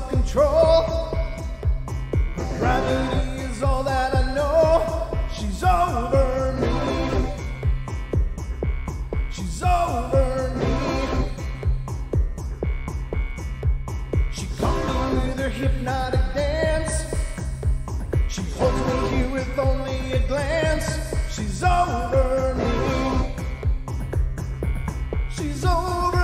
self-control. Gravity is all that I know. She's over me. She's over me. She comes with her hypnotic dance. She holds me here with only a glance. She's over me. She's over me.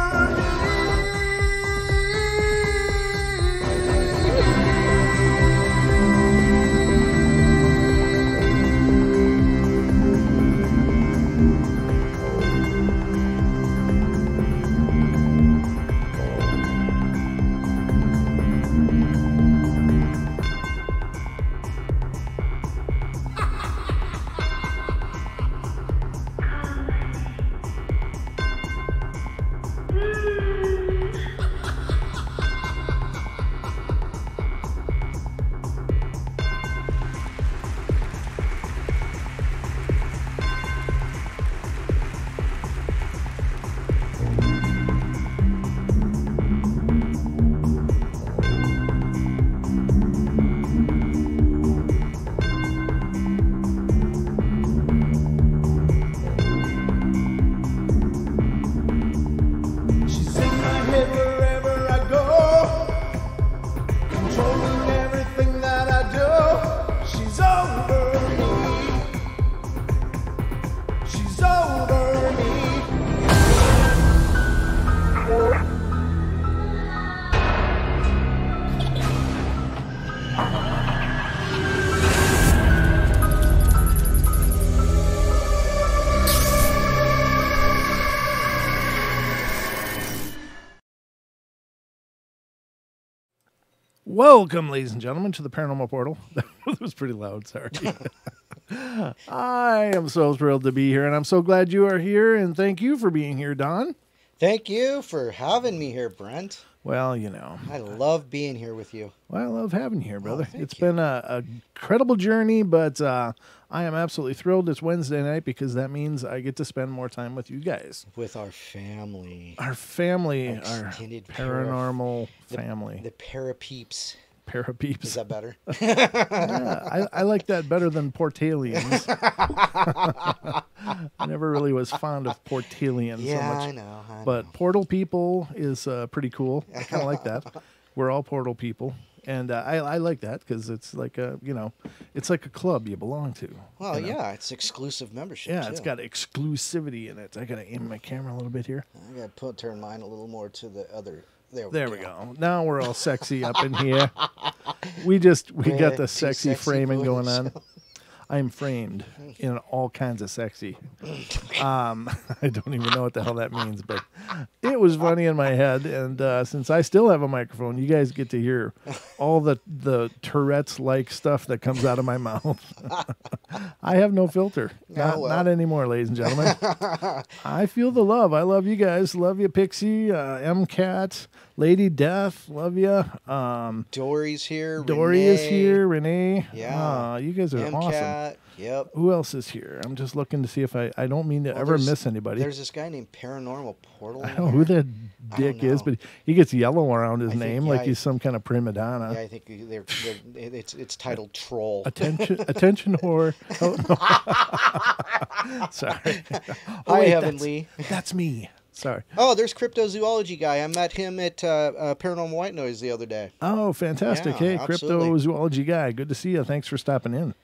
Welcome, ladies and gentlemen, to the Paranormal Portal. That was pretty loud, sorry. I am so thrilled to be here, and I'm so glad you are here, and thank you for being here, Don. Thank you for having me here, Brent. Well, you know. I love being here with you. Well, I love having you here, brother. It's been a incredible journey, but I am absolutely thrilled it's Wednesday night because that means I get to spend more time with you guys. With our family. Our family, our extended paranormal family. The parapeeps. Parapeeps. Is that better? Yeah, I like that better than Portalians. I never really was fond of Portalians so much. I know. But Portal People is pretty cool. I kind of like that. We're all Portal People. And I like that because it's like it's like a club you belong to. Well, yeah, it's exclusive membership. Yeah, too. It's got exclusivity in it. I got to aim my camera a little bit here. I got to turn mine a little more to the other. There we go. Now we're all sexy up in here. We got the sexy framing going on. I'm framed in all kinds of sexy. I don't even know what the hell that means, but it was funny in my head. And since I still have a microphone, you guys get to hear all the Tourette's-like stuff that comes out of my mouth. I have no filter. Not anymore, ladies and gentlemen. I feel the love. I love you guys. Love you, Pixie, MCat, Lady Death. Love you. Dory's here. Dory is here. Renee. Yeah. You guys are MCat. awesome. Yep. Who else is here? I'm just looking to see if I don't mean to ever miss anybody. There's this guy named Paranormal Portal. I don't know who that dick is, but he gets yellow around his name like he's some kind of prima donna. Yeah, I think it's titled Troll. Attention whore. Oh, no. Sorry. Hi, Heavenly. That's me. Sorry. Oh, there's Cryptozoology guy. I met him at Paranormal White Noise the other day. Oh, fantastic. Yeah, hey, Cryptozoology guy. Good to see you. Thanks for stopping in.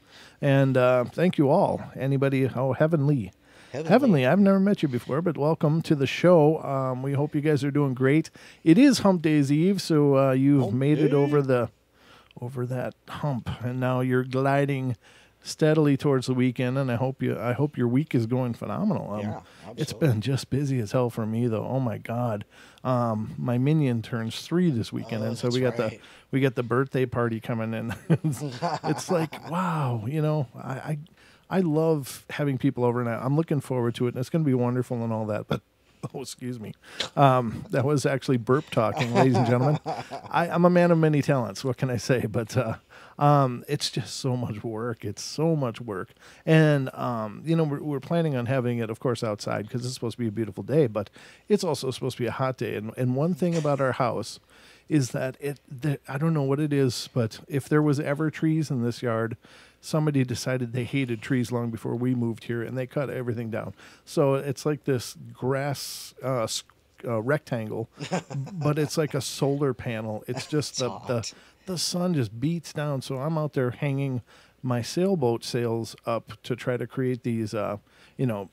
And thank you all. Anybody, Heavenly. Heavenly, I've never met you before, but welcome to the show. We hope you guys are doing great. It is Hump Days Eve, so you've made it over that hump, and now you're gliding steadily towards the weekend, and I hope your week is going phenomenal. Yeah, it's been just busy as hell for me though. Oh my God, my minion turns 3 this weekend, and so we got the birthday party coming in. It's like, wow, I love having people over, and I'm looking forward to it, and it's going to be wonderful and all that. But Oh, excuse me. That was actually burp talking, ladies and gentlemen. I'm a man of many talents. What can I say? But it's just so much work. It's so much work. And, we're planning on having it, of course, outside because it's supposed to be a beautiful day, but it's also supposed to be a hot day. And one thing about our house is that I don't know what it is, but if there was ever trees in this yard, somebody decided they hated trees long before we moved here, and they cut everything down. So it's like this grass rectangle, but it's like a solar panel. It's just the sun just beats down. So I'm out there hanging my sailboat sails up to try to create these,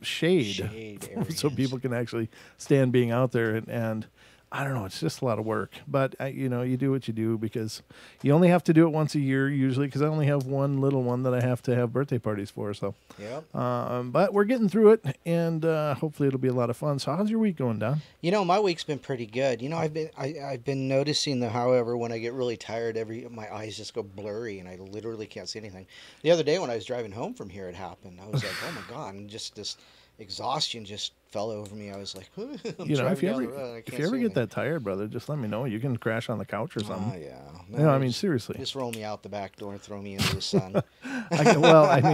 shade so people can actually stand being out there and I don't know. It's just a lot of work, but you do what you do because you only have to do it once a year usually. Because I only have one little one that I have to have birthday parties for. So, yep. But we're getting through it, and hopefully it'll be a lot of fun. So, how's your week going, Don? My week's been pretty good. I've been noticing though, however, when I get really tired, my eyes just go blurry, and I literally can't see anything. The other day when I was driving home from here, it happened. I was like, oh my god, and just this exhaustion just fell over me. I was like, if you ever get that tired, brother, just let me know. You can crash on the couch or something. Oh yeah. No, I mean, seriously. Just roll me out the back door and throw me into the sun.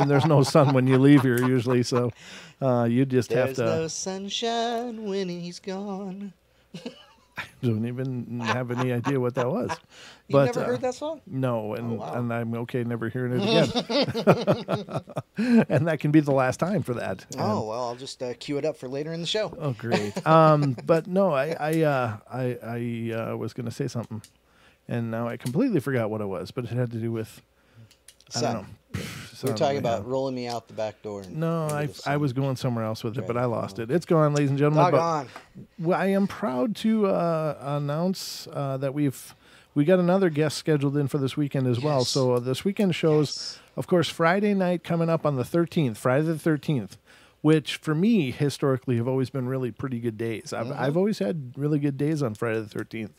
There's no sun when you leave here usually, so you just have to. There's no sunshine when he's gone. I don't even have any idea what that was. You've never heard that song? No, and I'm okay never hearing it again. And that can be the last time for that. I'll just cue it up for later in the show. Oh, great. But no, I was going to say something, and now I completely forgot what it was, but it had to do with, I don't know. We're talking about rolling me out the back door. No, I was going somewhere else with it, but I lost it. It's gone, ladies and gentlemen. But I am proud to announce that we got another guest scheduled in for this weekend as well. So this weekend shows, of course, Friday night coming up on the 13th, Friday the 13th, which for me historically have always been really pretty good days. I've always had really good days on Friday the 13th.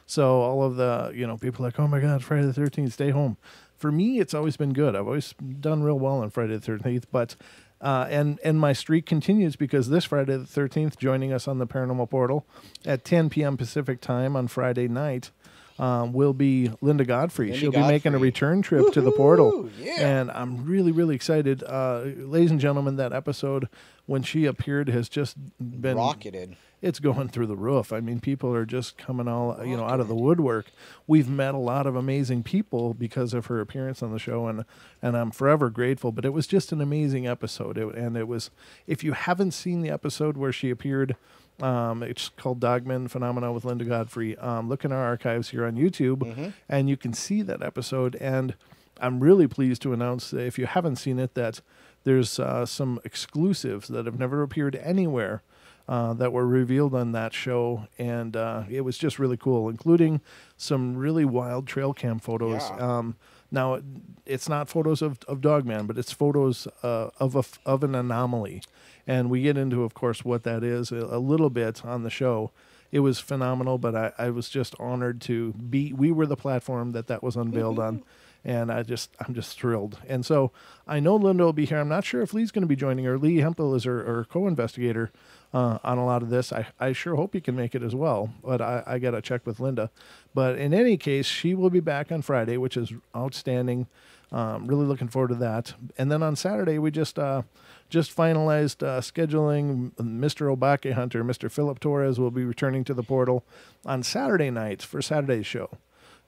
So all of the people are like, oh my God, Friday the 13th, stay home. For me, it's always been good. I've always done real well on Friday the 13th, but and my streak continues because this Friday the 13th, joining us on the Paranormal Portal at 10 p.m. Pacific time on Friday night, will be Linda Godfrey. She'll be making a return trip to the portal, and I'm really, really excited. Ladies and gentlemen, that episode when she appeared has just been rocketed. It's going through the roof. I mean, people are just coming all out of the woodwork. We've met a lot of amazing people because of her appearance on the show, and I'm forever grateful. But it was just an amazing episode, it was. If you haven't seen the episode where she appeared, it's called Dogman Phenomena with Linda Godfrey. Look in our archives here on YouTube, and you can see that episode. And I'm really pleased to announce that if you haven't seen it, that there's some exclusives that have never appeared anywhere. That were revealed on that show, and it was just really cool, including some really wild trail cam photos. Yeah. Now, it's not photos of Dogman, but it's photos of an anomaly, and we get into, of course, what that is a little bit on the show. It was phenomenal, but I was just honored to be. We were the platform that was unveiled on. And I'm just thrilled. And so I know Linda will be here. I'm not sure if Lee's going to be joining her. Lee Hempel is her co-investigator on a lot of this. I sure hope he can make it as well, but I got to check with Linda. But in any case, she will be back on Friday, which is outstanding. Really looking forward to that. And then on Saturday, we just finalized scheduling. Mr. Obake Hunter, Mr. Philip Torres, will be returning to the portal on Saturday night for Saturday's show.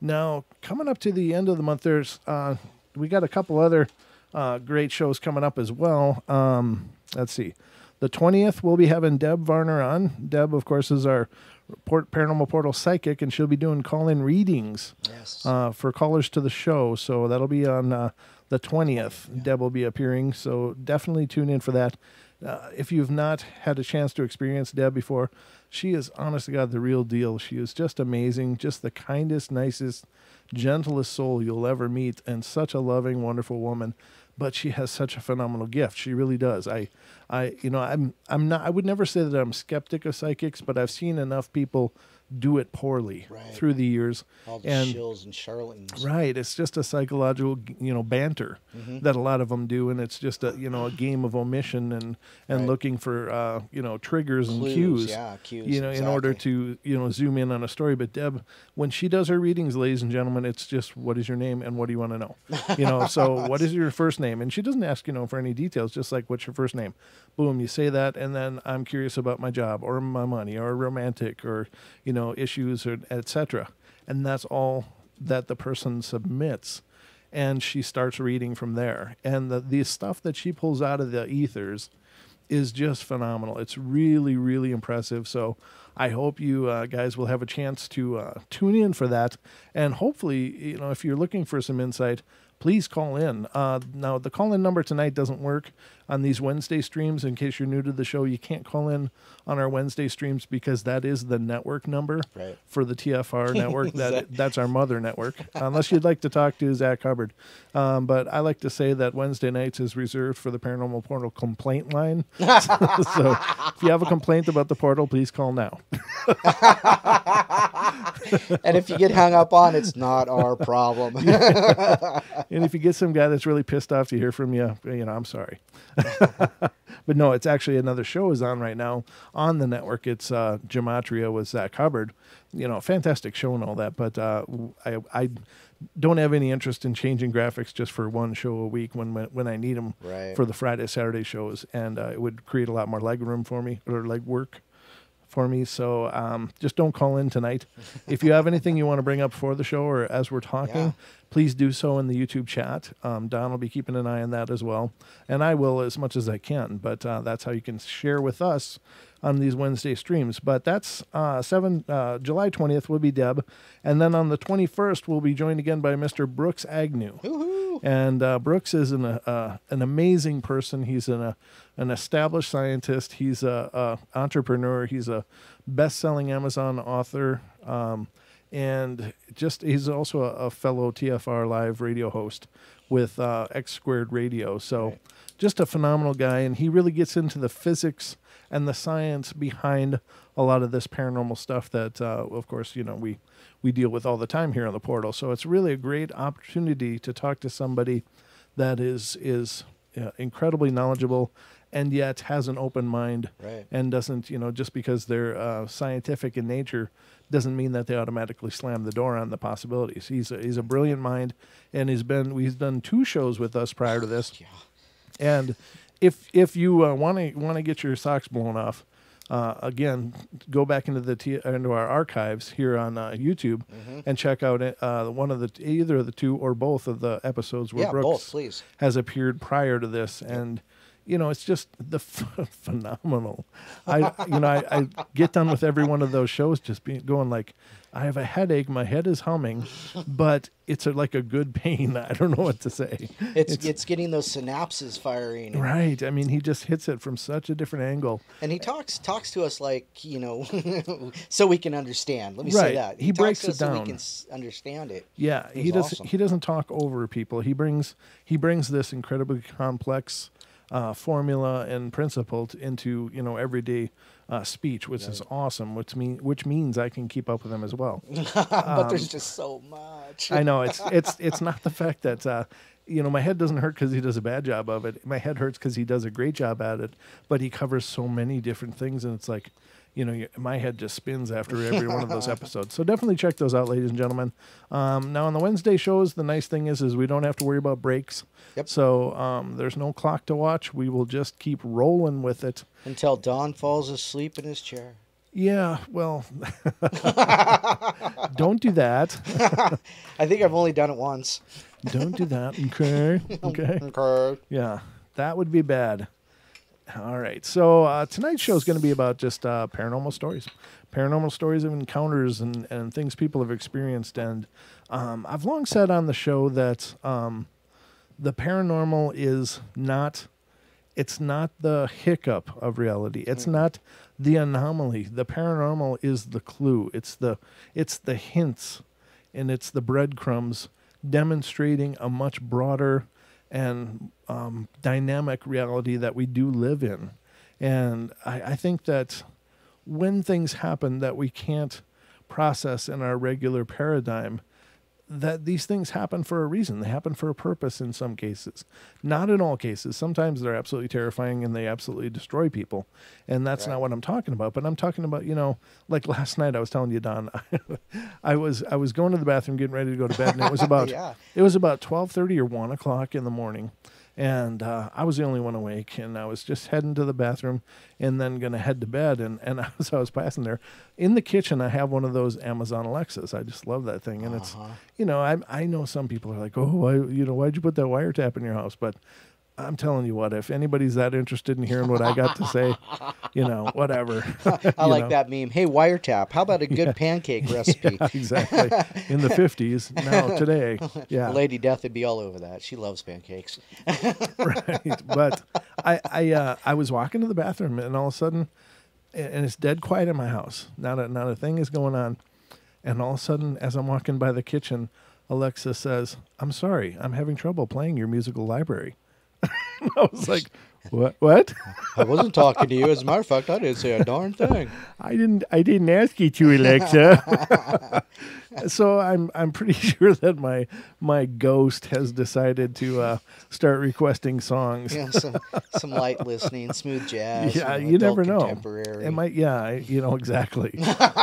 Now, coming up to the end of the month, we got a couple other great shows coming up as well. Let's see. The 20th, we'll be having Deb Varner on. Deb, of course, is our Paranormal Portal psychic, and she'll be doing call-in readings for callers to the show. So that'll be on the 20th. Yeah. Deb will be appearing, so definitely tune in for that. If you've not had a chance to experience Deb before, she is, honest to God, the real deal. She is just amazing, just the kindest, nicest, gentlest soul you'll ever meet, and such a loving, wonderful woman. But she has such a phenomenal gift. She really does. I would never say that I'm a skeptic of psychics, but I've seen enough people do it poorly through the years. All the shills and charlatans. Right. It's just a psychological, banter that a lot of them do. And it's just a game of omission and looking for, triggers and cues. Yeah, cues. In order to, zoom in on a story. But Deb, when she does her readings, ladies and gentlemen, it's just, what is your name and what do you want to know? So what is your first name? And she doesn't ask, for any details, just like, what's your first name? Boom, you say that, and then I'm curious about my job or my money or romantic or, issues or etc. And that's all that the person submits. And she starts reading from there. And the stuff that she pulls out of the ethers is just phenomenal. It's really, really impressive. So I hope you guys will have a chance to tune in for that. And hopefully, if you're looking for some insight, please call in. Now, the call-in number tonight doesn't work on these Wednesday streams. In case you're new to the show, you can't call in on our Wednesday streams because that is the network number for the TFR network. That's our mother network, unless you'd like to talk to Zach Hubbard. But I like to say that Wednesday nights is reserved for the Paranormal Portal complaint line. So if you have a complaint about the portal, please call now. And if you get hung up on, it's not our problem. And if you get some guy that's really pissed off to hear from you, I'm sorry. But no, it's actually another show is on right now on the network. It's Gematria with Zach Hubbard. Fantastic show and all that. But I don't have any interest in changing graphics just for one show a week when I need them for the Friday, Saturday shows. And it would create a lot more leg room for me, or leg work for me. So just don't call in tonight. If you have anything you want to bring up for the show or as we're talking, please do so in the YouTube chat. Don will be keeping an eye on that as well. And I will as much as I can. But that's how you can share with us on these Wednesday streams. But that's July 20th will be Deb. And then on the 21st, we'll be joined again by Mr. Brooks Agnew. Woo-hoo. And Brooks is an amazing person. He's an established scientist. He's an entrepreneur. He's a best-selling Amazon author. And he's also a fellow TFR Live radio host with X Squared Radio. So just a phenomenal guy. And he really gets into the physics and the science behind a lot of this paranormal stuff that, of course, we deal with all the time here on the portal. So it's really a great opportunity to talk to somebody that is incredibly knowledgeable and yet has an open mind and doesn't, just because they're scientific in nature doesn't mean that they automatically slam the door on the possibilities. He's a brilliant mind, and he's done 2 shows with us prior to this. And if you want to get your socks blown off, again, go back into our archives here on YouTube and check out either of the 2 or both of the episodes where Brooks has appeared prior to this. And it's just phenomenal. I get done with every one of those shows just going like, I have a headache, my head is humming, but it's like a good pain. I don't know what to say. It's getting those synapses firing. Right. I mean, he just hits it from such a different angle. And he talks to us like, so we can understand. Let me say that. He breaks it down so we can understand it. Yeah, he doesn't talk over people. He brings this incredibly complex formula and principle into everyday speech, which is awesome. Which means I can keep up with them as well. But there's just so much. I know it's not the fact that my head doesn't hurt because he does a bad job of it. My head hurts because he does a great job at it. But he covers so many different things, and it's like, my head just spins after every one of those episodes. So definitely check those out, ladies and gentlemen. Now, on the Wednesday shows, the nice thing is we don't have to worry about breaks. Yep. So there's no clock to watch. We will just keep rolling with it. Until Don falls asleep in his chair. Yeah, well, don't do that. I think I've only done it once. Don't do that. Okay. Yeah, that would be bad. All right. So tonight's show is going to be about just paranormal stories of encounters and things people have experienced. And I've long said on the show that the paranormal is not the hiccup of reality. It's not the anomaly. The paranormal is the clue. It's the hints, and it's the breadcrumbs demonstrating a much broader and dynamic reality that we do live in. And I think that when things happen that we can't process in our regular paradigm, that these things happen for a reason. They happen for a purpose in some cases. Not in all cases. Sometimes they're absolutely terrifying and they absolutely destroy people. And that's not what I'm talking about. But I'm talking about, like last night I was telling you, Don, I was going to the bathroom getting ready to go to bed, and it was about it was about 12:30 or 1 o'clock in the morning. And I was the only one awake, and I was just heading to the bathroom and then going to head to bed. And as I was passing there, in the kitchen, I have one of those Amazon Alexas. I just love that thing. And it's, I know some people are like, oh, why'd you put that wiretap in your house? But I'm telling you what, if anybody's that interested in hearing what I got to say, whatever. I like that meme. Hey, wiretap, how about a good pancake recipe? Yeah, exactly. In the 50s, now today. Yeah. Lady Death would be all over that. She loves pancakes. Right. But I was walking to the bathroom, and all of a sudden, and it's dead quiet in my house. Not a thing is going on. And all of a sudden, as I'm walking by the kitchen, Alexa says, "I'm sorry, I'm having trouble playing your musical library." I was like, what? I wasn't talking to you. As a matter of fact, I didn't say a darn thing. I didn't ask you to, Alexa. So I'm pretty sure that my ghost has decided to start requesting songs. Yeah, some light listening, smooth jazz. Yeah, you never know. Contemporary. It might, exactly.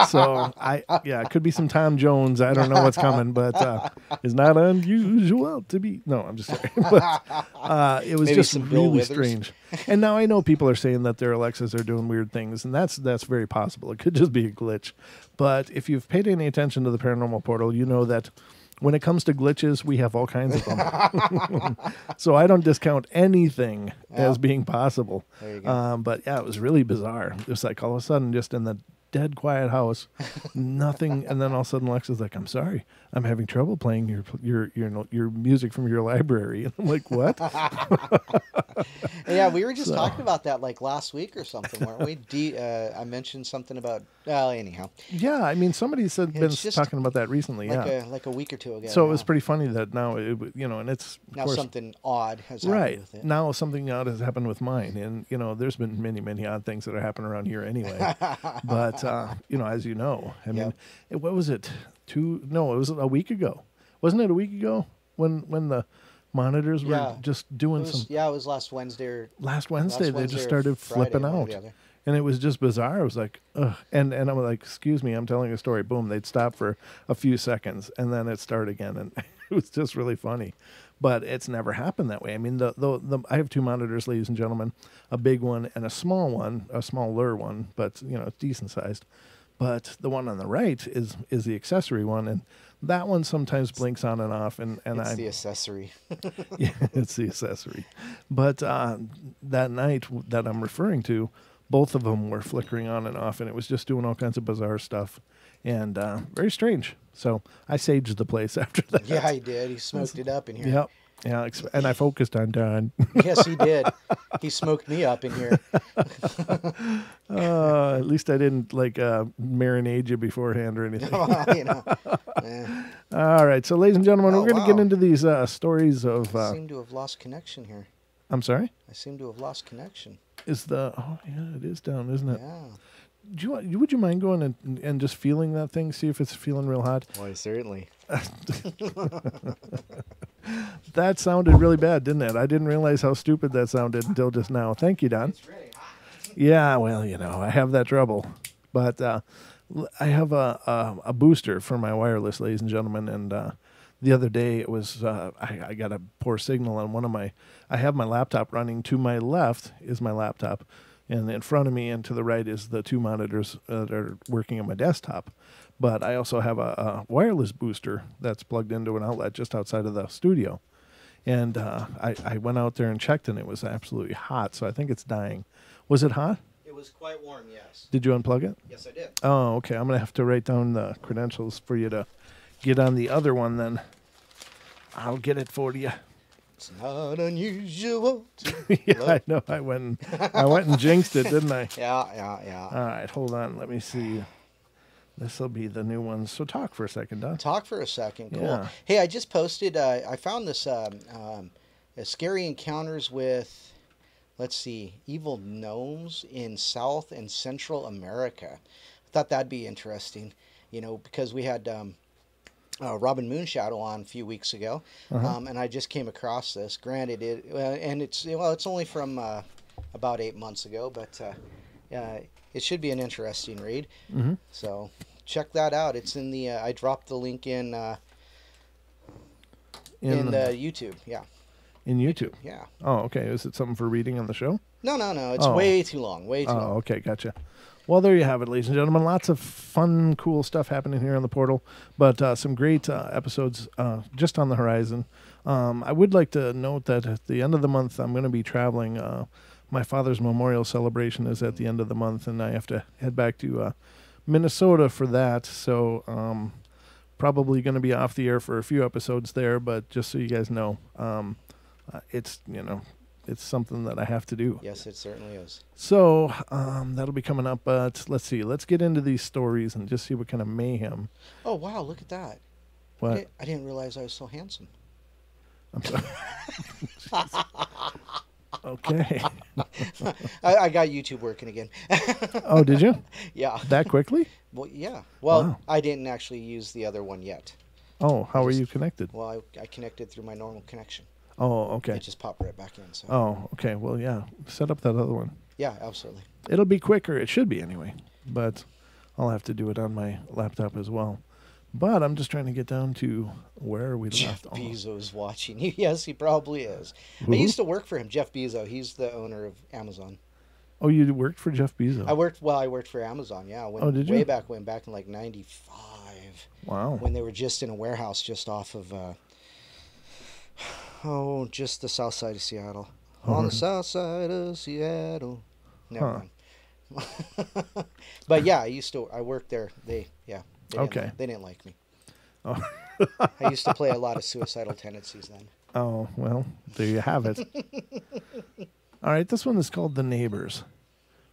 So it could be some Tom Jones. I don't know what's coming, but it's not unusual to be. No, I'm just kidding. But it was Maybe just some Bill really Withers. strange. And now I know people are saying that their Alexas are doing weird things, and that's very possible. It could just be a glitch. But if you've paid any attention to the Paranormal Portal, you know that when it comes to glitches, we have all kinds of them. So I don't discount anything as being possible. There you go. But yeah, it was really bizarre. Just like all of a sudden, just in the dead quiet house, nothing, and then all of a sudden Alexa's like, "I'm sorry, I'm having trouble playing your music from your library." And I'm like, "What?" Yeah, we were just talking about that like last week or something, weren't we? I mentioned something about. Well, anyhow. Yeah, I mean, somebody said been just talking about that recently. Like a week or two ago. So it was pretty funny that now and it's of now course, something odd has happened with it. Now something odd has happened with mine, and there's been many odd things that are happening around here anyway. But as you know, I mean, what was it? It was a week ago. Wasn't it a week ago when the monitors were just doing some? Yeah, it was last Wednesday. Last Wednesday they just started flipping out. And it was just bizarre. I was like, ugh. And I'm like, excuse me, I'm telling a story. Boom, they'd stop for a few seconds, and then it'd start again. And it was just really funny. But it's never happened that way. I mean, I have two monitors, ladies and gentlemen, a big one and a small one, a smaller one, but, it's decent sized. But the one on the right is the accessory one, and that one sometimes blinks on and off. And it's the accessory. Yeah, it's the accessory. But that night that I'm referring to, both of them were flickering on and off, and it was just doing all kinds of bizarre stuff, and very strange. So I saged the place after that. Yeah, he did. He smoked it up in here. Yep. Yeah, and I focused on Don. Yes, he did. He smoked me up in here. At least I didn't marinate you beforehand or anything. All right, so ladies and gentlemen, we're going to get into these stories of. I seem to have lost connection here. I'm sorry? I seem to have lost connection. It is down, isn't it? Yeah. Would you mind going and just feeling that thing, see if it's feeling real hot? Why, certainly. That sounded really bad, didn't it? I didn't realize how stupid that sounded until just now. Thank you, Don. It's really hot. Yeah, well, I have that trouble. But I have a booster for my wireless, ladies and gentlemen, and the other day it was I got a poor signal on I have my laptop running. To my left is my laptop, and in front of me and to the right is the two monitors that are working on my desktop. But I also have a wireless booster that's plugged into an outlet just outside of the studio. And I went out there and checked, and it was absolutely hot, so I think it's dying. Was it hot? It was quite warm, yes. Did you unplug it? Yes, I did. Oh, okay. I'm going to have to write down the credentials for you to get on the other one then. I'll get it for you. It's not unusual. Yeah, I know. I went and jinxed it, didn't I? Yeah. All right, hold on. Let me see. This will be the new one. So talk for a second, Don. Talk for a second. Cool. Yeah. Hey, I just posted. I found this scary encounters with, let's see, evil gnomes in South and Central America. I thought that'd be interesting. because we had Robin Moonshadow on a few weeks ago, and I just came across this. Granted, and it's only from about 8 months ago, but it should be an interesting read. So check that out. It's in the. I dropped the link in the YouTube. Yeah. In YouTube? Yeah. Oh, okay. Is it something for reading on the show? No. It's way too long. Way too long. Oh, okay. Gotcha. Well, there you have it, ladies and gentlemen. Lots of fun, cool stuff happening here on the portal, but some great episodes just on the horizon. I would like to note that at the end of the month, I'm going to be traveling. My father's memorial celebration is at the end of the month, and I have to head back to Minnesota for that. So probably going to be off the air for a few episodes there, but just so you guys know, it's something that I have to do. Yes, it certainly is. So that'll be coming up. But let's see. Let's get into these stories and just see what kind of mayhem. Oh, wow. Look at that. What? I didn't realize I was so handsome. I'm sorry. Okay. I got YouTube working again. Oh, did you? Yeah. That quickly? Well, yeah. Well, wow. I didn't actually use the other one yet. Oh, how are you connected? Well, I connected through my normal connection. Oh, okay. It just popped right back in. So. Oh, okay. Well, yeah. Set up that other one. Yeah, absolutely. It'll be quicker. It should be anyway. But I'll have to do it on my laptop as well. But I'm just trying to get down to where we Jeff left. Bezos watching you. Yes, he probably is. Who? I used to work for him, Jeff Bezos. He's the owner of Amazon. Oh, you worked for Jeff Bezos? I worked for Amazon, yeah. Did you? Way back when, back in like 95. Wow. When they were just in a warehouse just off of, just the south side of Seattle. On the south side of Seattle. Never mind. But yeah, I worked there. They didn't like me. Oh. I used to play a lot of suicidal tendencies then. Oh, well, there you have it. All right, this one is called The Neighbors.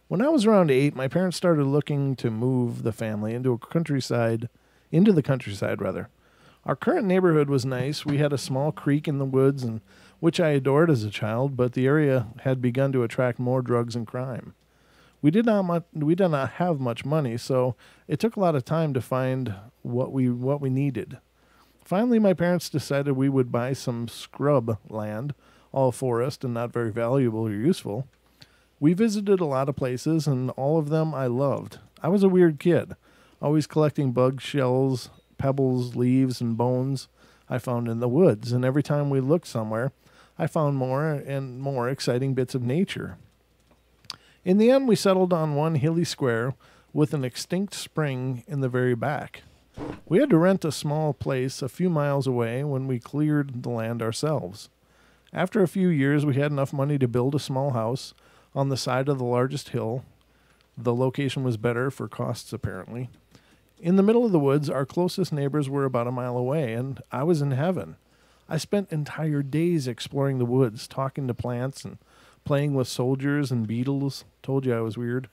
When I was around 8, my parents started looking to move the family into the countryside. Our current neighborhood was nice. We had a small creek in the woods, and which I adored as a child, but the area had begun to attract more drugs and crime. We did not have much money, so it took a lot of time to find what we needed. Finally, my parents decided we would buy some scrub land, all forest and not very valuable or useful. We visited a lot of places, and all of them I loved. I was a weird kid, always collecting bug shells, pebbles, leaves, and bones I found in the woods, and every time we looked somewhere, I found more and more exciting bits of nature. In the end, we settled on one hilly square with an extinct spring in the very back. We had to rent a small place a few miles away when we cleared the land ourselves. After a few years, we had enough money to build a small house on the side of the largest hill. The location was better for costs, apparently. In the middle of the woods, our closest neighbors were about a mile away, and I was in heaven. I spent entire days exploring the woods, talking to plants and playing with soldiers and beetles. Told you I was weird.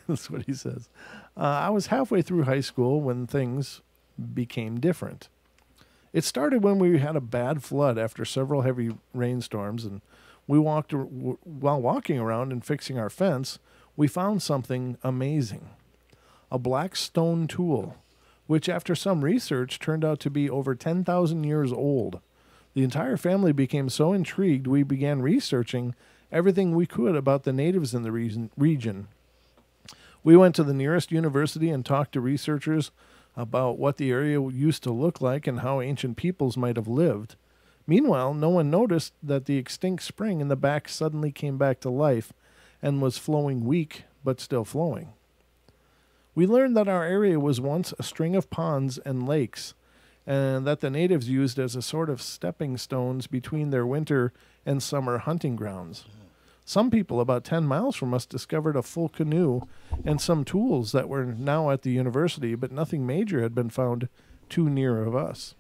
That's what he says. I was halfway through high school when things became different. It started when we had a bad flood after several heavy rainstorms, and while walking around and fixing our fence, we found something amazing. A black stone tool, which after some research turned out to be over 10,000 years old. The entire family became so intrigued we began researching everything we could about the natives in the region. We went to the nearest university and talked to researchers about what the area used to look like and how ancient peoples might have lived. Meanwhile, no one noticed that the extinct spring in the back suddenly came back to life and was flowing weak, but still flowing. We learned that our area was once a string of ponds and lakes, and that the natives used as a sort of stepping stones between their winter and summer hunting grounds. Some people about 10 miles from us discovered a full canoe and some tools that were now at the university, but nothing major had been found too near of us.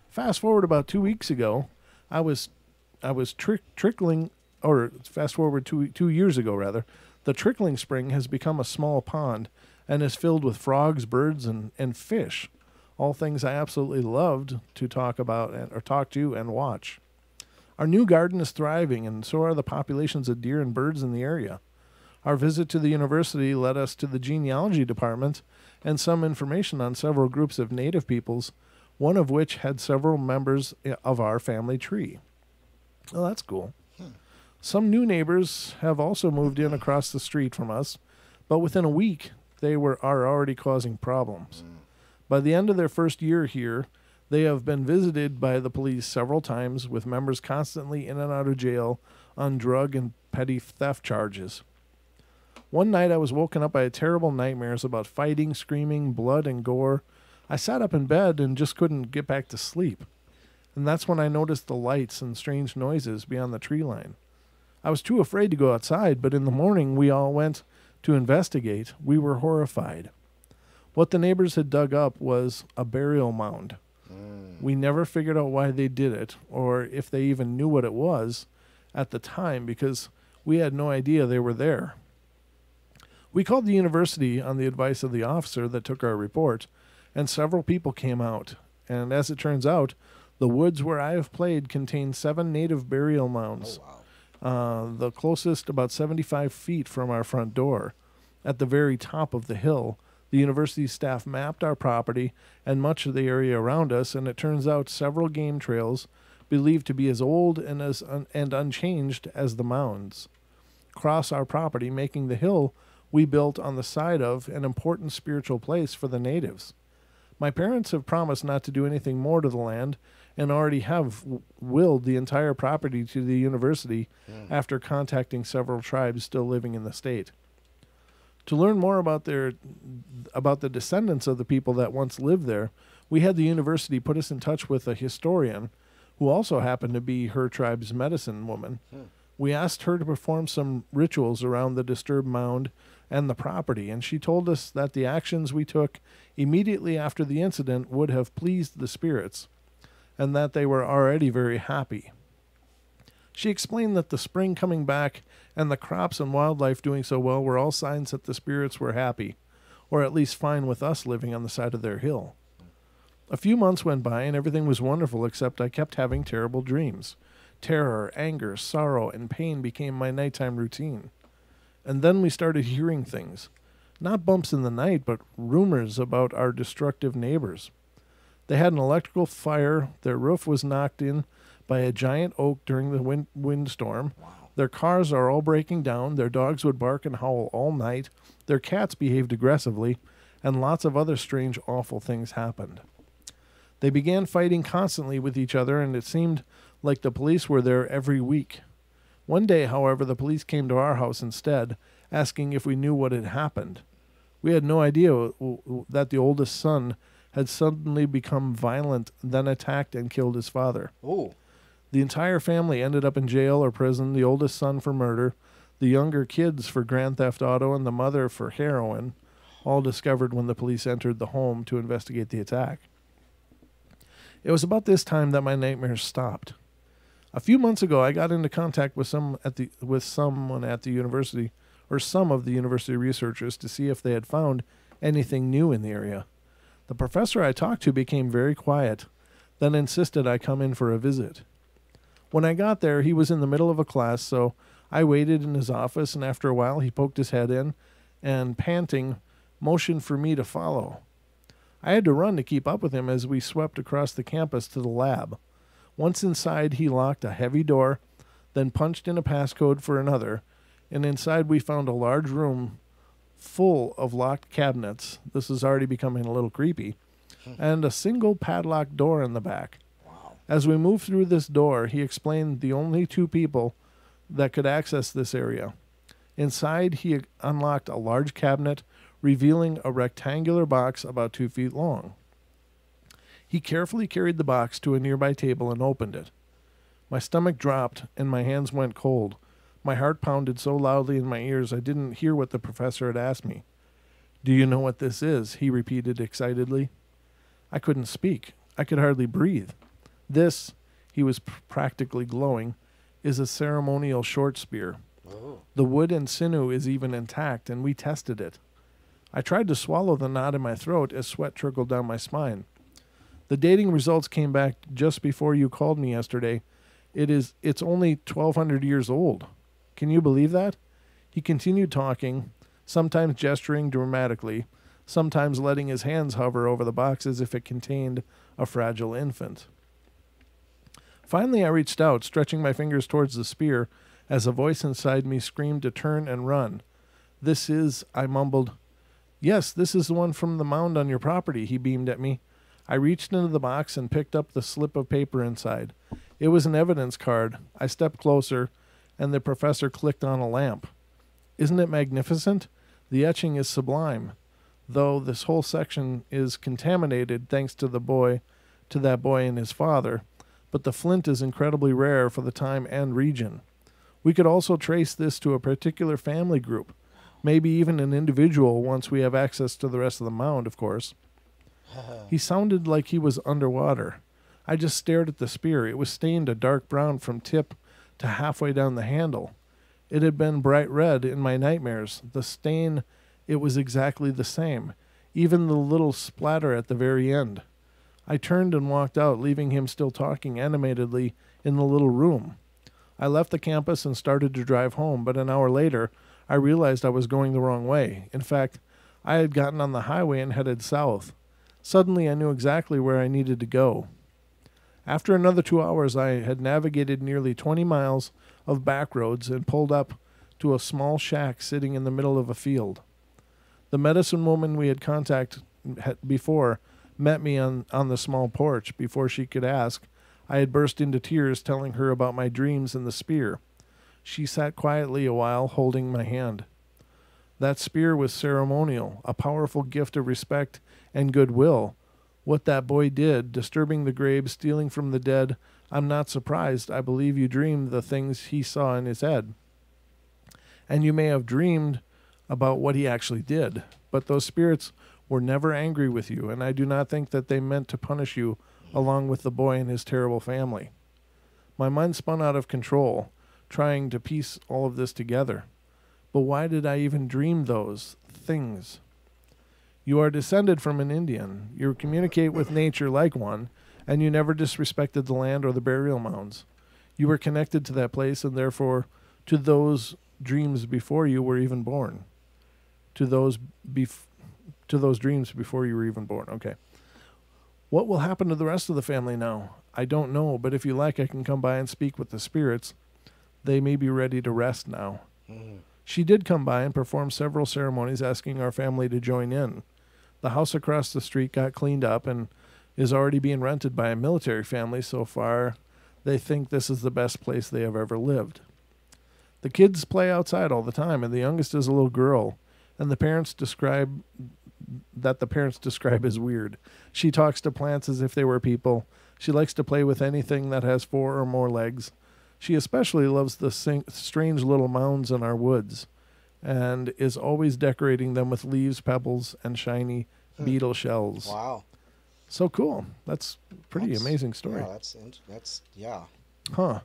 Fast forward about 2 weeks ago, I was trickling, or fast forward 2 years ago rather, the trickling spring has become a small pond and is filled with frogs, birds, and fish. All things I absolutely loved to talk to and watch. Our new garden is thriving, and so are the populations of deer and birds in the area. Our visit to the university led us to the genealogy department, and some information on several groups of native peoples, one of which had several members of our family tree. Well, that's cool. Some new neighbors have also moved in across the street from us, but within a week, they are already causing problems. By the end of their first year here, they have been visited by the police several times, with members constantly in and out of jail on drug and petty theft charges. One night I was woken up by terrible nightmares about fighting, screaming, blood, and gore. I sat up in bed and just couldn't get back to sleep. And that's when I noticed the lights and strange noises beyond the tree line. I was too afraid to go outside, but in the morning we all went to investigate. We were horrified. What the neighbors had dug up was a burial mound. We never figured out why they did it, or if they even knew what it was at the time, because we had no idea they were there. We called the university on the advice of the officer that took our report, and several people came out. And as it turns out, the woods where I have played contain 7 native burial mounds. Oh, wow. The closest about 75 feet from our front door. At the very top of the hill, the university staff mapped our property and much of the area around us, and it turns out several game trails believed to be as old and unchanged as the mounds cross our property, making the hill we built on the side of an important spiritual place for the natives. My parents have promised not to do anything more to the land and already have willed the entire property to the university after contacting several tribes still living in the state. To learn more about the descendants of the people that once lived there, we had the university put us in touch with a historian who also happened to be her tribe's medicine woman. We asked her to perform some rituals around the disturbed mound and the property, and she told us that the actions we took immediately after the incident would have pleased the spirits, and that they were already very happy. She explained that the spring coming back and the crops and wildlife doing so well were all signs that the spirits were happy, or at least fine with us living on the side of their hill. A few months went by and everything was wonderful, except I kept having terrible dreams. Terror, anger, sorrow, and pain became my nighttime routine. And then we started hearing things. Not bumps in the night, but rumors about our destructive neighbors. They had an electrical fire, their roof was knocked in by a giant oak during the windstorm. Wow. Their cars are all breaking down, their dogs would bark and howl all night, their cats behaved aggressively, and lots of other strange, awful things happened. They began fighting constantly with each other, and it seemed like the police were there every week. One day, however, the police came to our house instead, asking if we knew what had happened. We had no idea that the oldest son had suddenly become violent, then attacked and killed his father. Oh. The entire family ended up in jail or prison, the oldest son for murder, the younger kids for grand theft auto, and the mother for heroin, all discovered when the police entered the home to investigate the attack. It was about this time that my nightmares stopped. A few months ago, I got into contact with someone at the university, or some of the university researchers, to see if they had found anything new in the area. The professor I talked to became very quiet, then insisted I come in for a visit. When I got there, he was in the middle of a class, so I waited in his office, and after a while he poked his head in and, panting, motioned for me to follow. I had to run to keep up with him as we swept across the campus to the lab. Once inside, he locked a heavy door, then punched in a passcode for another, and inside we found a large room full of locked cabinets. This is already becoming a little creepy, and a single padlocked door in the back. Wow. As we moved through this door, he explained the only 2 people that could access this area. Inside, he unlocked a large cabinet, revealing a rectangular box about 2 feet long. He carefully carried the box to a nearby table and opened it. My stomach dropped and my hands went cold. My heart pounded so loudly in my ears I didn't hear what the professor had asked me. "Do you know what this is?" he repeated excitedly. I couldn't speak. I could hardly breathe. "This," he was practically glowing, "is a ceremonial short spear. Oh. The wood and sinew is even intact, and we tested it." I tried to swallow the knot in my throat as sweat trickled down my spine. "The dating results came back just before you called me yesterday. It's only 1,200 years old. Can you believe that?" He continued talking, sometimes gesturing dramatically, sometimes letting his hands hover over the box as if it contained a fragile infant. Finally, I reached out, stretching my fingers towards the spear, as a voice inside me screamed to turn and run. "This is," I mumbled. "Yes, this is the one from the mound on your property," he beamed at me. I reached into the box and picked up the slip of paper inside. It was an evidence card. I stepped closer, and the professor clicked on a lamp. "Isn't it magnificent? The etching is sublime, though this whole section is contaminated thanks to that boy and his father, but the flint is incredibly rare for the time and region. We could also trace this to a particular family group, maybe even an individual once we have access to the rest of the mound, of course." He sounded like he was underwater. I just stared at the spear. It was stained a dark brown from tip to halfway down the handle. It had been bright red in my nightmares. The stain, it was exactly the same, even the little splatter at the very end. I turned and walked out, leaving him still talking animatedly in the little room. I left the campus and started to drive home, but an hour later, I realized I was going the wrong way. In fact, I had gotten on the highway and headed south. Suddenly, I knew exactly where I needed to go. After another 2 hours, I had navigated nearly 20 miles of back roads and pulled up to a small shack sitting in the middle of a field. The medicine woman we had contacted before met me on the small porch. Before she could ask, I had burst into tears, telling her about my dreams and the spear. She sat quietly a while, holding my hand. That spear was ceremonial, a powerful gift of respect and goodwill. What that boy did, disturbing the grave, stealing from the dead, I'm not surprised. I believe you dreamed the things he saw in his head. And you may have dreamed about what he actually did. But those spirits were never angry with you, and I do not think that they meant to punish you along with the boy and his terrible family. My mind spun out of control, trying to piece all of this together. But why did I even dream those things? You are descended from an Indian. You communicate with nature like one, and you never disrespected the land or the burial mounds. You were connected to that place, and therefore to those dreams before you were even born. To those dreams before you were even born. Okay. What will happen to the rest of the family now? I don't know, but if you like, I can come by and speak with the spirits. They may be ready to rest now. She did come by and perform several ceremonies, asking our family to join in. The house across the street got cleaned up and is already being rented by a military family. So far, they think this is the best place they have ever lived. The kids play outside all the time, and the youngest is a little girl, and the parents describe as weird. She talks to plants as if they were people. She likes to play with anything that has 4 or more legs. She especially loves the strange little mounds in our woods and is always decorating them with leaves, pebbles, and shiny beetle shells. Wow. So cool. That's a pretty amazing story. Yeah, Huh.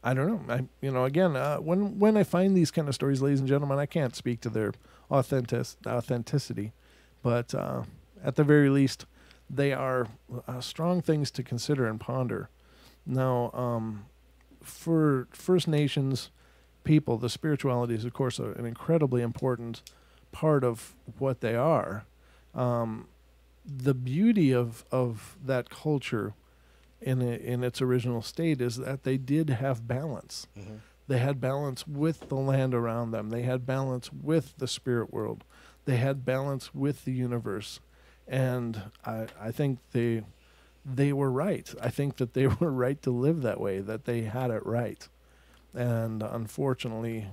I don't know. Again, when I find these kind of stories, ladies and gentlemen, I can't speak to their authenticity, but at the very least, they are strong things to consider and ponder. Now, for First Nations people, the spirituality is, of course, an incredibly important part of what they are. The beauty of that culture in its original state is that they did have balance. Mm-hmm. They had balance with the land around them. They had balance with the spirit world. They had balance with the universe. And I think they were right. I think that they were right to live that way, that they had it right. And unfortunately,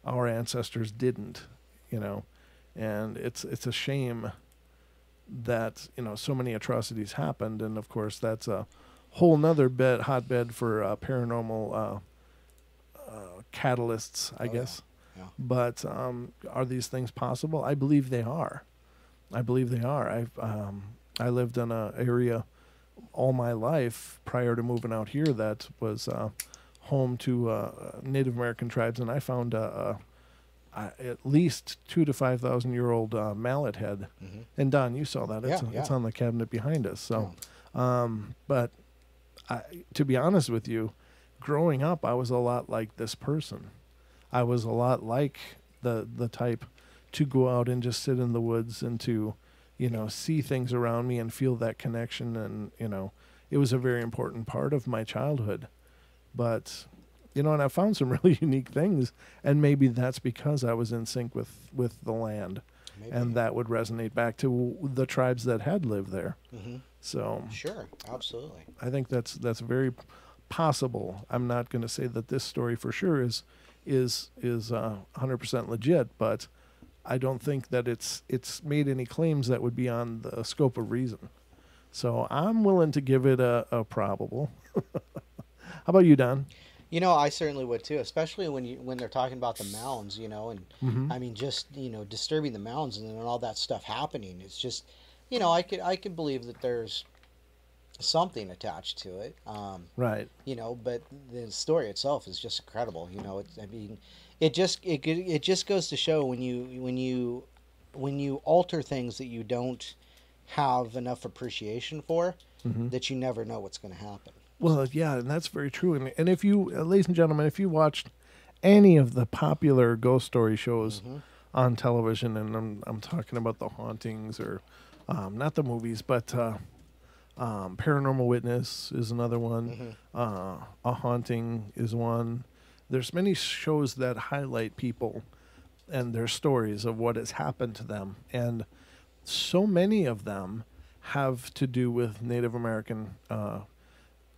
our ancestors didn't, and it's a shame that, so many atrocities happened. And of course, that's a whole nother hotbed for paranormal catalysts, I guess. Yeah. But are these things possible? I believe they are. I lived in an area all my life prior to moving out here that was home to Native American tribes, and I found at least 2,000 to 5,000 year old mallet head. Mm-hmm. And Don, you saw that. It's on the cabinet behind us. So, but to be honest with you, growing up, I was a lot like this person. I was a lot like the type to go out and just sit in the woods and to, see things around me and feel that connection. And, it was a very important part of my childhood. But, and I found some really unique things. And maybe that's because I was in sync with the land. Maybe. And that would resonate back to the tribes that had lived there. Mm-hmm. So sure, absolutely. I think that's very possible. I'm not going to say that this story for sure is 100% legit, but I don't think that it's made any claims that would be on the scope of reason. So I'm willing to give it a probable. How about you, Don? I certainly would too, especially when they're talking about the mounds, and mm-hmm. I mean, just disturbing the mounds and then all that stuff happening. It's just, I could believe that there's something attached to it. Right. But the story itself is just incredible. It just goes to show when you alter things that you don't have enough appreciation for, mm-hmm. that you never know what's going to happen. Well, yeah, and that's very true. And if you, ladies and gentlemen, if you watched any of the popular ghost story shows mm-hmm. on television, and I'm talking about The Hauntings or not the movies, but Paranormal Witness is another one. Mm-hmm. A Haunting is one. There's many shows that highlight people and their stories of what has happened to them, and so many of them have to do with Native American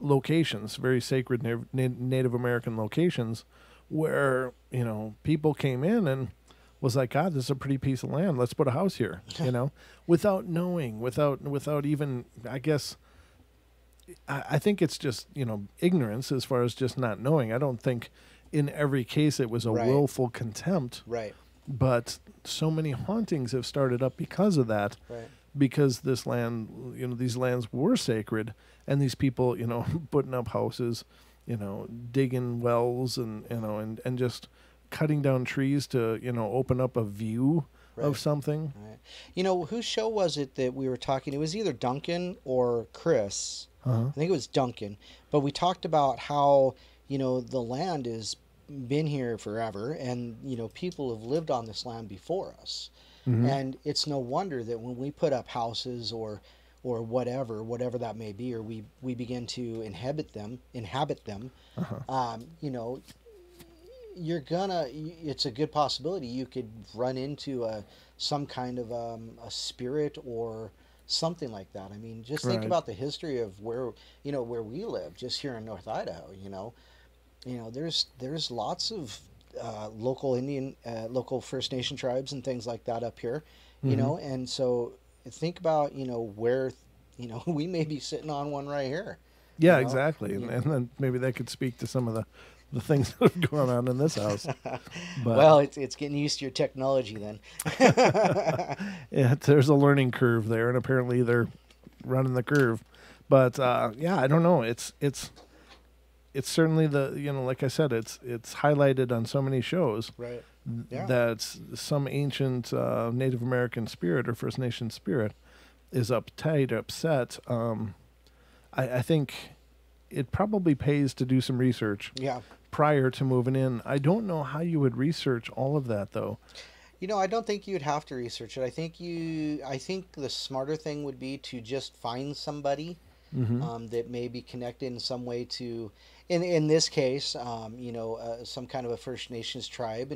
locations, very sacred Native American locations, where people came in and was like, God, this is a pretty piece of land. Let's put a house here. Without knowing, without even, I guess. I think it's just ignorance as far as just not knowing. I don't think in every case it was a right. willful contempt. Right. But so many hauntings have started up because of that. Right. Because this land, these lands were sacred, and these people, putting up houses, digging wells, and just cutting down trees to, open up a view right. of something. Right. Whose show was it that we were talking? It was either Duncan or Chris. Uh-huh. I think it was Duncan. But we talked about how, the land has been here forever, and, people have lived on this land before us. Mm-hmm. And it's no wonder that when we put up houses or whatever that may be, or we begin to inhabit them, uh-huh. It's a good possibility you could run into some kind of a spirit or something like that. I mean, just think right. about the history of where we live, just here in North Idaho. There's lots of local Indian, local First Nation tribes and things like that up here, mm-hmm. and so think about, where, we may be sitting on one right here. Yeah, exactly. And then maybe that could speak to some of the things that have gone on in this house. But, well, it's getting used to your technology then. Yeah, there's a learning curve there, and apparently they're running the curve. But, I don't know. It's certainly like I said, it's highlighted on so many shows. Right. Yeah. That some ancient Native American spirit or First Nation spirit is uptight, upset. I think it probably pays to do some research. Yeah. Prior to moving in. I don't know how you would research all of that, though. I don't think you'd have to research it. I think the smarter thing would be to just find somebody mm-hmm. That may be connected in some way to, in this case, some kind of a First Nations tribe,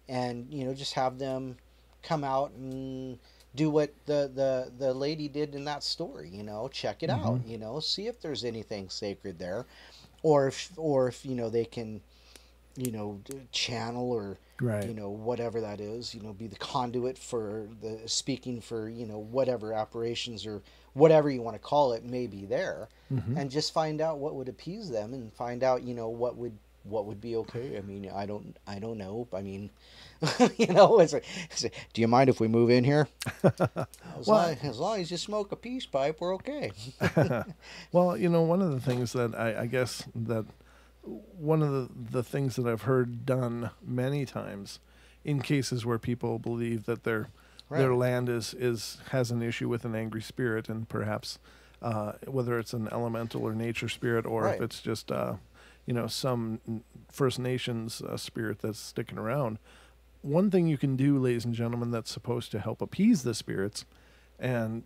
and just have them come out and do what the lady did in that story. Check it mm-hmm. out. See if there's anything sacred there, or if they can, channel or right. whatever that is. Be the conduit for the speaking for whatever apparitions or whatever you want to call it may be there, mm-hmm. and just find out what would appease them and find out what would be okay. I mean, I don't know. I mean, it's like, do you mind if we move in here? As long as you smoke a peace pipe, we're okay. Well, one of the things that I guess that one of the things that I've heard done many times in cases where people believe that their land has an issue with an angry spirit, and perhaps whether it's an elemental or nature spirit, or right. if it's just some First Nations spirit that's sticking around. one thing you can do, ladies and gentlemen, that's supposed to help appease the spirits, and,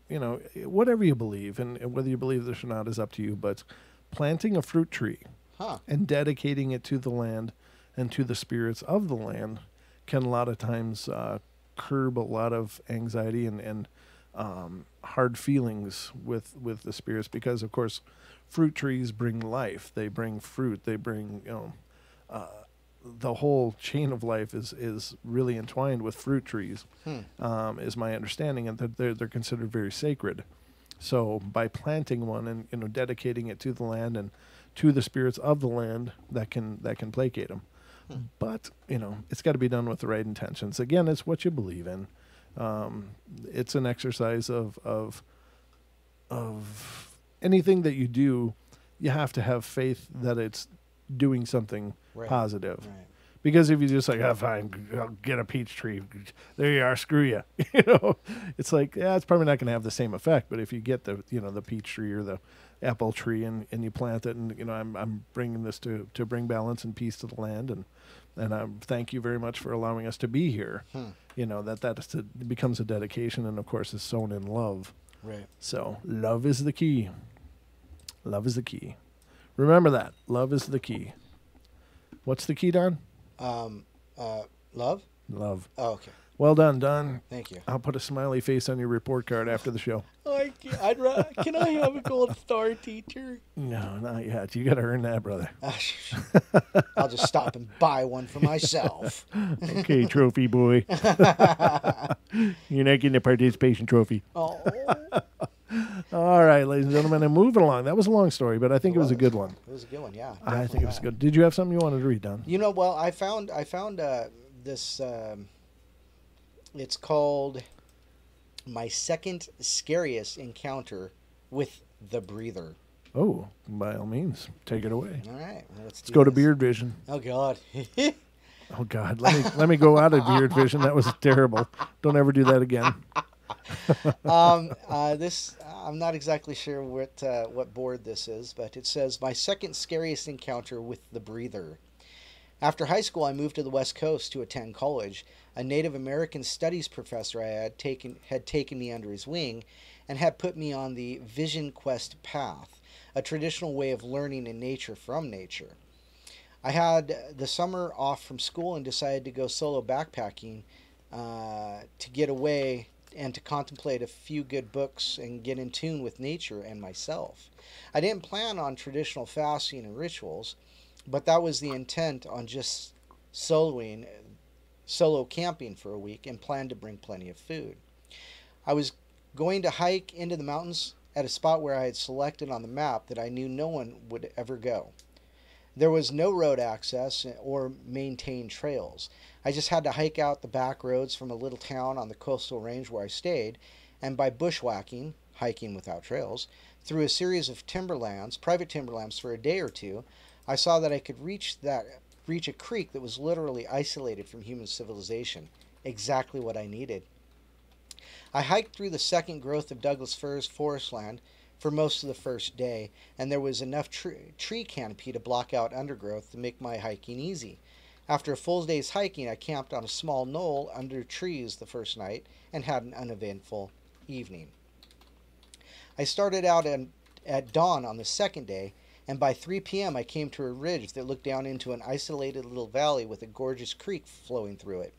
whatever you believe, and whether you believe this or not is up to you, but planting a fruit tree and dedicating it to the land and to the spirits of the land can a lot of times curb a lot of anxiety and hard feelings with the spirits, because, of course, fruit trees bring life. They bring fruit. They bring, the whole chain of life is really entwined with fruit trees, is my understanding, and that they're considered very sacred. So by planting one and dedicating it to the land and to the spirits of the land, that can placate them. But it's got to be done with the right intentions. Again, it's what you believe in. It's an exercise of anything that you do. You have to have faith that it's doing something positive. Right. Because if you just like, fine, I'll get a peach tree. There you are, screw you. It's like, it's probably not going to have the same effect. But if you get the peach tree or the apple tree and you plant it, and I'm bringing this to bring balance and peace to the land, and I thank you very much for allowing us to be here. That becomes a dedication, and of course is sown in love. Right. So love is the key. Love is the key. Remember that. Love is the key. What's the key, Don? Love? Love. Oh, okay. Well done, Don. Thank you. I'll put a smiley face on your report card after the show. Can I have a gold star, teacher? No, not yet. You got to earn that, brother. I'll just stop and buy one for myself. Okay, trophy boy. You're not getting a participation trophy. Oh. All right, ladies and gentlemen, and moving along. That was a long story, but I think it was a good one. It was a good one, yeah. I think it was good. Did you have something you wanted to read, Don? Well, I found this. It's called My Second Scariest Encounter with the Breather. Oh, by all means, take it away. All right, let's go to Beard Vision. Oh God. Oh God, let me go out of Beard Vision. That was terrible. Don't ever do that again. I'm not exactly sure what board this is, but it says My Second Scariest Encounter with the Breather. After high school, I moved to the West Coast to attend college. A Native American studies professor I had taken me under his wing and had put me on the Vision Quest path, a traditional way of learning in nature from nature. I had the summer off from school and decided to go solo backpacking to get away and to contemplate a few good books and get in tune with nature and myself. I didn't plan on traditional fasting and rituals, but that was the intent on just solo camping for a week and planned to bring plenty of food. I was going to hike into the mountains at a spot where I had selected on the map that I knew no one would ever go. There was no road access or maintained trails. I just had to hike out the back roads from a little town on the coastal range where I stayed, and by bushwhacking, hiking without trails, through a series of private timberlands for a day or two, I saw that I could reach a creek that was literally isolated from human civilization. Exactly what I needed. I hiked through the second growth of Douglas firs forest land for most of the first day, and there was enough tree canopy to block out undergrowth to make my hiking easy. After a full day's hiking, I camped on a small knoll under trees the first night and had an uneventful evening. I started out at dawn on the second day, and by 3 p.m. I came to a ridge that looked down into an isolated little valley with a gorgeous creek flowing through it.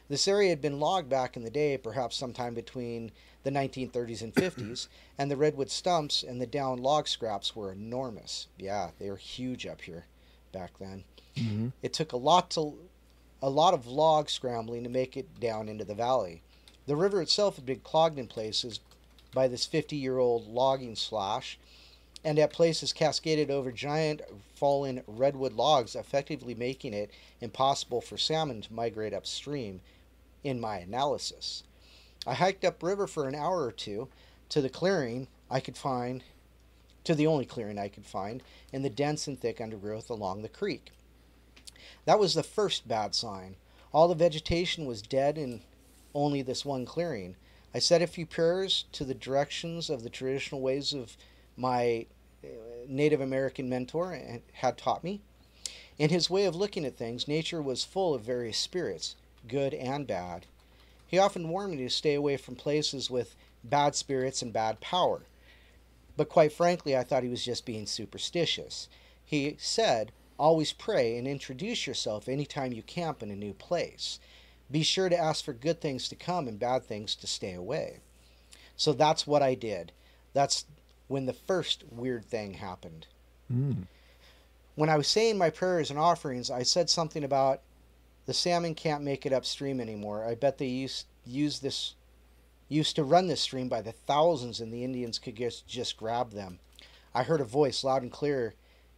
This area had been logged back in the day, perhaps sometime between the 1930s and 50s, and the redwood stumps and the downed log scraps were enormous. Yeah, they were huge up here back then. Mm-hmm. It took a lot of log scrambling to make it down into the valley. The river itself had been clogged in places by this 50-year-old logging slash, and at places cascaded over giant fallen redwood logs, effectively making it impossible for salmon to migrate upstream, in my analysis. I hiked upriver for an hour or two to the only clearing I could find in the dense and thick undergrowth along the creek. That was the first bad sign. All the vegetation was dead in only this one clearing. I said a few prayers to the directions of the traditional ways of my Native American mentor had taught me. In his way of looking at things, nature was full of various spirits, good and bad. He often warned me to stay away from places with bad spirits and bad power. But quite frankly, I thought he was just being superstitious. He said, always pray and introduce yourself anytime you camp in a new place. Be sure to ask for good things to come and bad things to stay away. So that's what I did. That's when the first weird thing happened. Mm. When I was saying my prayers and offerings, I said something about the salmon can't make it upstream anymore. I bet they used to run this stream by the thousands and the Indians could just grab them. I heard a voice loud and clear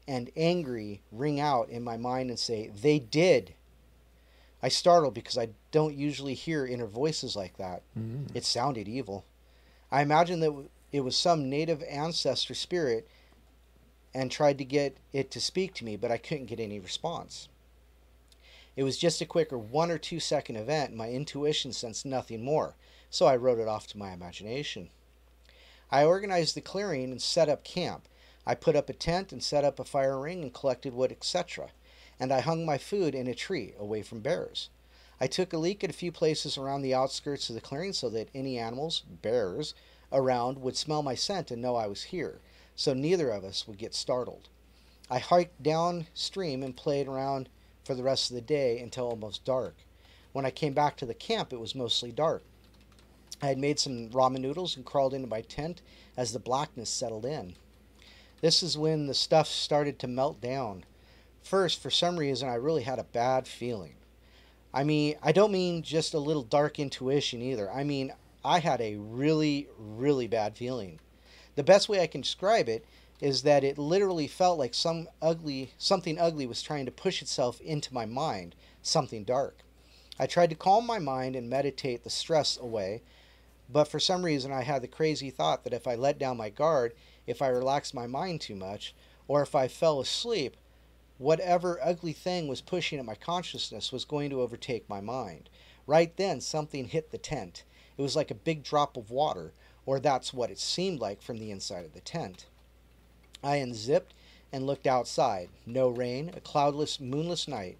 and angry ring out in my mind and say, "They did." I startled because I don't usually hear inner voices like that. Mm. It sounded evil. I imagined that it was some native ancestor spirit and tried to get it to speak to me, but I couldn't get any response. It was just a quick 1 or 2 second event, and my intuition sensed nothing more, so I wrote it off to my imagination. I organized the clearing and set up camp. I put up a tent and set up a fire ring and collected wood, etc. And I hung my food in a tree away from bears. I took a leak at a few places around the outskirts of the clearing so that any animals, bears, around would smell my scent and know I was here, so neither of us would get startled. I hiked downstream and played around for the rest of the day until almost dark. When I came back to the camp, it was mostly dark. I had made some ramen noodles and crawled into my tent as the blackness settled in. This is when the stuff started to melt down. First, for some reason, I really had a bad feeling. I don't mean just a little dark intuition either. I had a really, really bad feeling. The best way I can describe it is that it literally felt like something ugly was trying to push itself into my mind, something dark. I tried to calm my mind and meditate the stress away, but for some reason I had the crazy thought that if I let down my guard, if I relaxed my mind too much, or if I fell asleep, whatever ugly thing was pushing at my consciousness was going to overtake my mind. Right then, something hit the tent. It was like a big drop of water, or that's what it seemed like from the inside of the tent. I unzipped and looked outside. No rain, a cloudless, moonless night.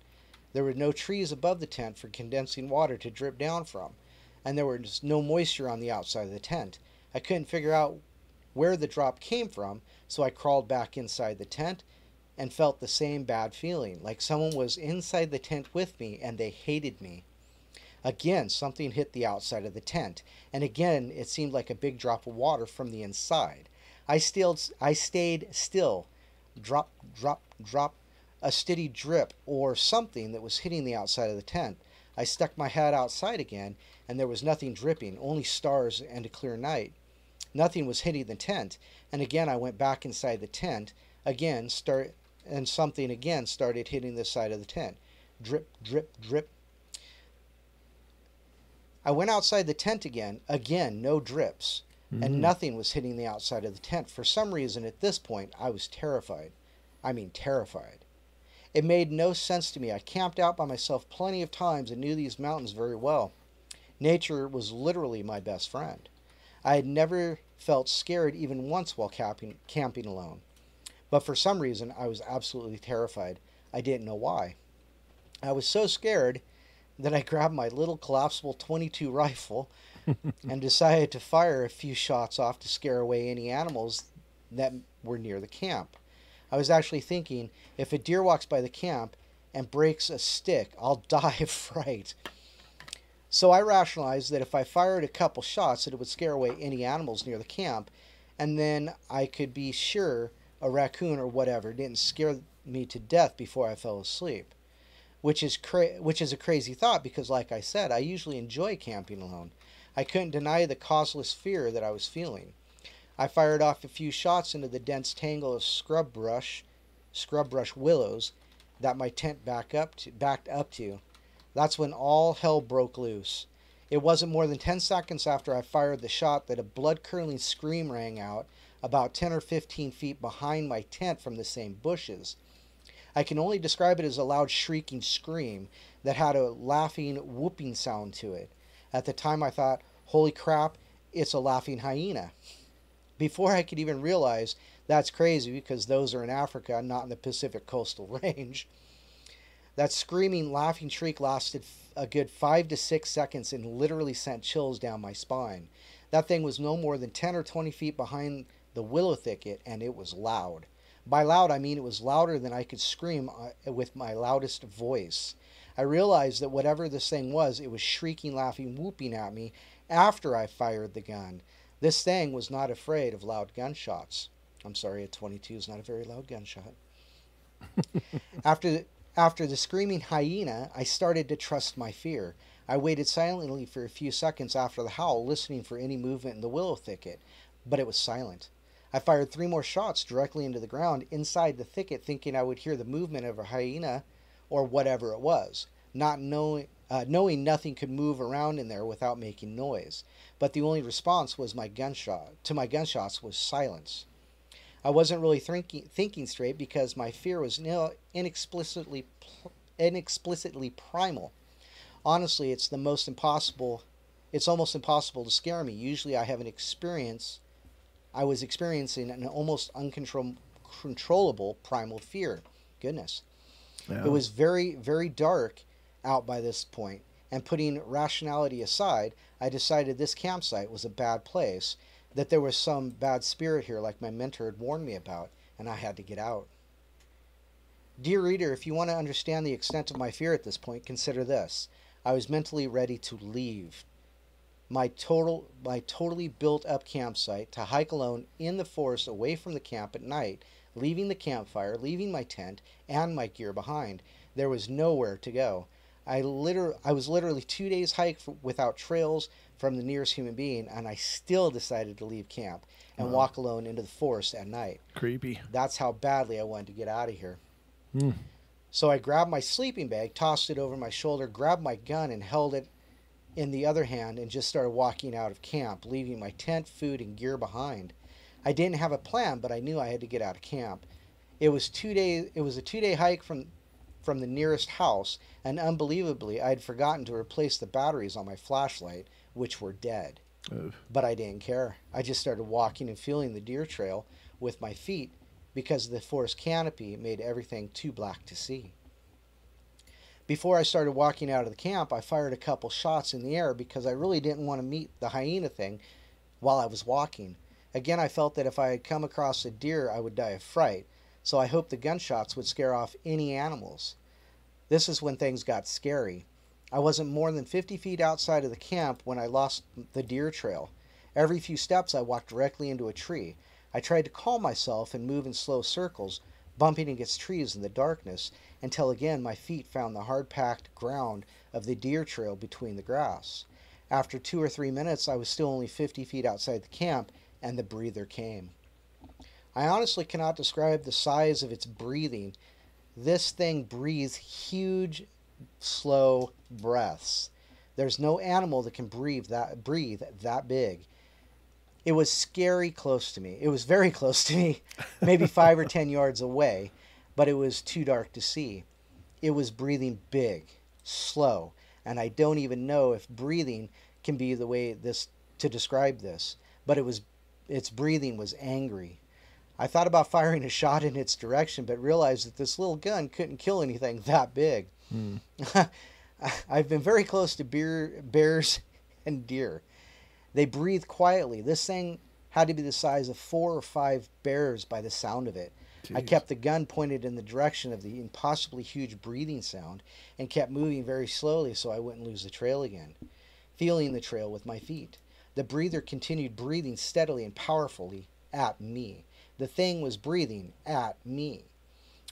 There were no trees above the tent for condensing water to drip down from, and there was no moisture on the outside of the tent. I couldn't figure out where the drop came from, so I crawled back inside the tent and felt the same bad feeling, like someone was inside the tent with me and they hated me. Again, something hit the outside of the tent, and again it seemed like a big drop of water from the inside. I stayed still. Drop, drop, drop. A steady drip or something that was hitting the outside of the tent. I stuck my head outside again, and there was nothing dripping, only stars and a clear night. Nothing was hitting the tent, and again I went back inside the tent. And something again started hitting the side of the tent. Drip, drip, drip. I went outside the tent again. Again, no drips. And nothing was hitting the outside of the tent. For some reason, at this point, I was terrified. Terrified. It made no sense to me. I camped out by myself plenty of times and knew these mountains very well. Nature was literally my best friend. I had never felt scared even once while camping alone. But for some reason, I was absolutely terrified. I didn't know why. I was so scared that I grabbed my little collapsible .22 rifle and decided to fire a few shots off to scare away any animals that were near the camp. I was actually thinking, if a deer walks by the camp and breaks a stick, I'll die of fright. So I rationalized that if I fired a couple shots, that it would scare away any animals near the camp, and then I could be sure a raccoon or whatever didn't scare me to death before I fell asleep. Which is a crazy thought because, like I said, I usually enjoy camping alone. I couldn't deny the causeless fear that I was feeling. I fired off a few shots into the dense tangle of scrub brush willows that my tent backed up to. That's when all hell broke loose. It wasn't more than 10 seconds after I fired the shot that a blood-curdling scream rang out about 10 or 15 feet behind my tent from the same bushes. I can only describe it as a loud shrieking scream that had a laughing, whooping sound to it. At the time I thought, holy crap, it's a laughing hyena. Before I could even realize that's crazy because those are in Africa, not in the Pacific coastal range. That screaming, laughing shriek lasted a good 5 to 6 seconds and literally sent chills down my spine. That thing was no more than 10 or 20 feet behind the willow thicket, and it was loud. By loud, I mean it was louder than I could scream with my loudest voice. I realized that whatever this thing was, it was shrieking, laughing, whooping at me after I fired the gun. This thing was not afraid of loud gunshots. I'm sorry, a 22 is not a very loud gunshot. After the screaming hyena, I started to trust my fear. I waited silently for a few seconds after the howl, listening for any movement in the willow thicket, but it was silent. I fired 3 more shots directly into the ground inside the thicket, thinking I would hear the movement of a hyena or whatever it was, not knowing nothing could move around in there without making noise. But the only response was my gunshots was silence. I wasn't really thinking straight because my fear was inexplicitly primal. Honestly, it's almost impossible to scare me. Usually I was experiencing an almost uncontrollable primal fear. Goodness. Yeah. It was very, very dark out by this point, and putting rationality aside, I decided this campsite was a bad place, that there was some bad spirit here like my mentor had warned me about, and I had to get out. Dear reader, if you want to understand the extent of my fear at this point, consider this. I was mentally ready to leave my totally built up campsite to hike alone in the forest away from the camp at night, leaving the campfire, leaving my tent and my gear behind. There was nowhere to go. I was literally 2 days hike without trails from the nearest human being, and I still decided to leave camp and walk alone into the forest at night. Creepy. That's how badly I wanted to get out of here. Hmm. So I grabbed my sleeping bag, tossed it over my shoulder, grabbed my gun and held it in the other hand, and just started walking out of camp, leaving my tent, food, and gear behind. I didn't have a plan, but I knew I had to get out of camp. It was a 2-day hike from the nearest house, and unbelievably, I had forgotten to replace the batteries on my flashlight, which were dead. Oof. But I didn't care. I just started walking and feeling the deer trail with my feet because the forest canopy made everything too black to see. Before I started walking out of the camp, I fired a couple shots in the air because I really didn't want to meet the hyena thing while I was walking. Again, I felt that if I had come across a deer, I would die of fright, so I hoped the gunshots would scare off any animals. This is when things got scary. I wasn't more than 50 feet outside of the camp when I lost the deer trail. Every few steps, I walked directly into a tree. I tried to calm myself and move in slow circles, bumping against trees in the darkness, until again my feet found the hard-packed ground of the deer trail between the grass. After 2 or 3 minutes, I was still only 50 feet outside the camp, and the breather came. I honestly cannot describe the size of its breathing. This thing breathes huge, slow breaths. There's no animal that can breathe that big. It was scary close to me. It was very close to me, maybe 5 or 10 yards away, but it was too dark to see. It was breathing big, slow, and I don't even know if breathing can be the way to describe this, but its breathing was angry. I thought about firing a shot in its direction, but realized that this little gun couldn't kill anything that big. I've been very close to bears and deer. They breathe quietly. This thing had to be the size of 4 or 5 bears by the sound of it. Jeez. I kept the gun pointed in the direction of the impossibly huge breathing sound and kept moving very slowly so I wouldn't lose the trail again, feeling the trail with my feet. The breather continued breathing steadily and powerfully at me. The thing was breathing at me.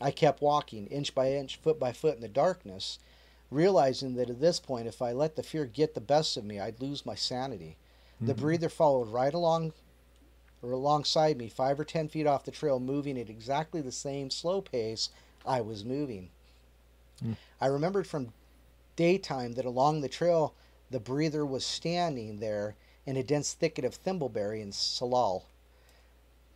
I kept walking, inch by inch, foot by foot in the darkness, realizing that at this point, if I let the fear get the best of me, I'd lose my sanity. The breather followed right alongside me, 5 or 10 feet off the trail, moving at exactly the same slow pace I was moving. I remembered from daytime that along the trail, the breather was standing there in a dense thicket of thimbleberry and salal.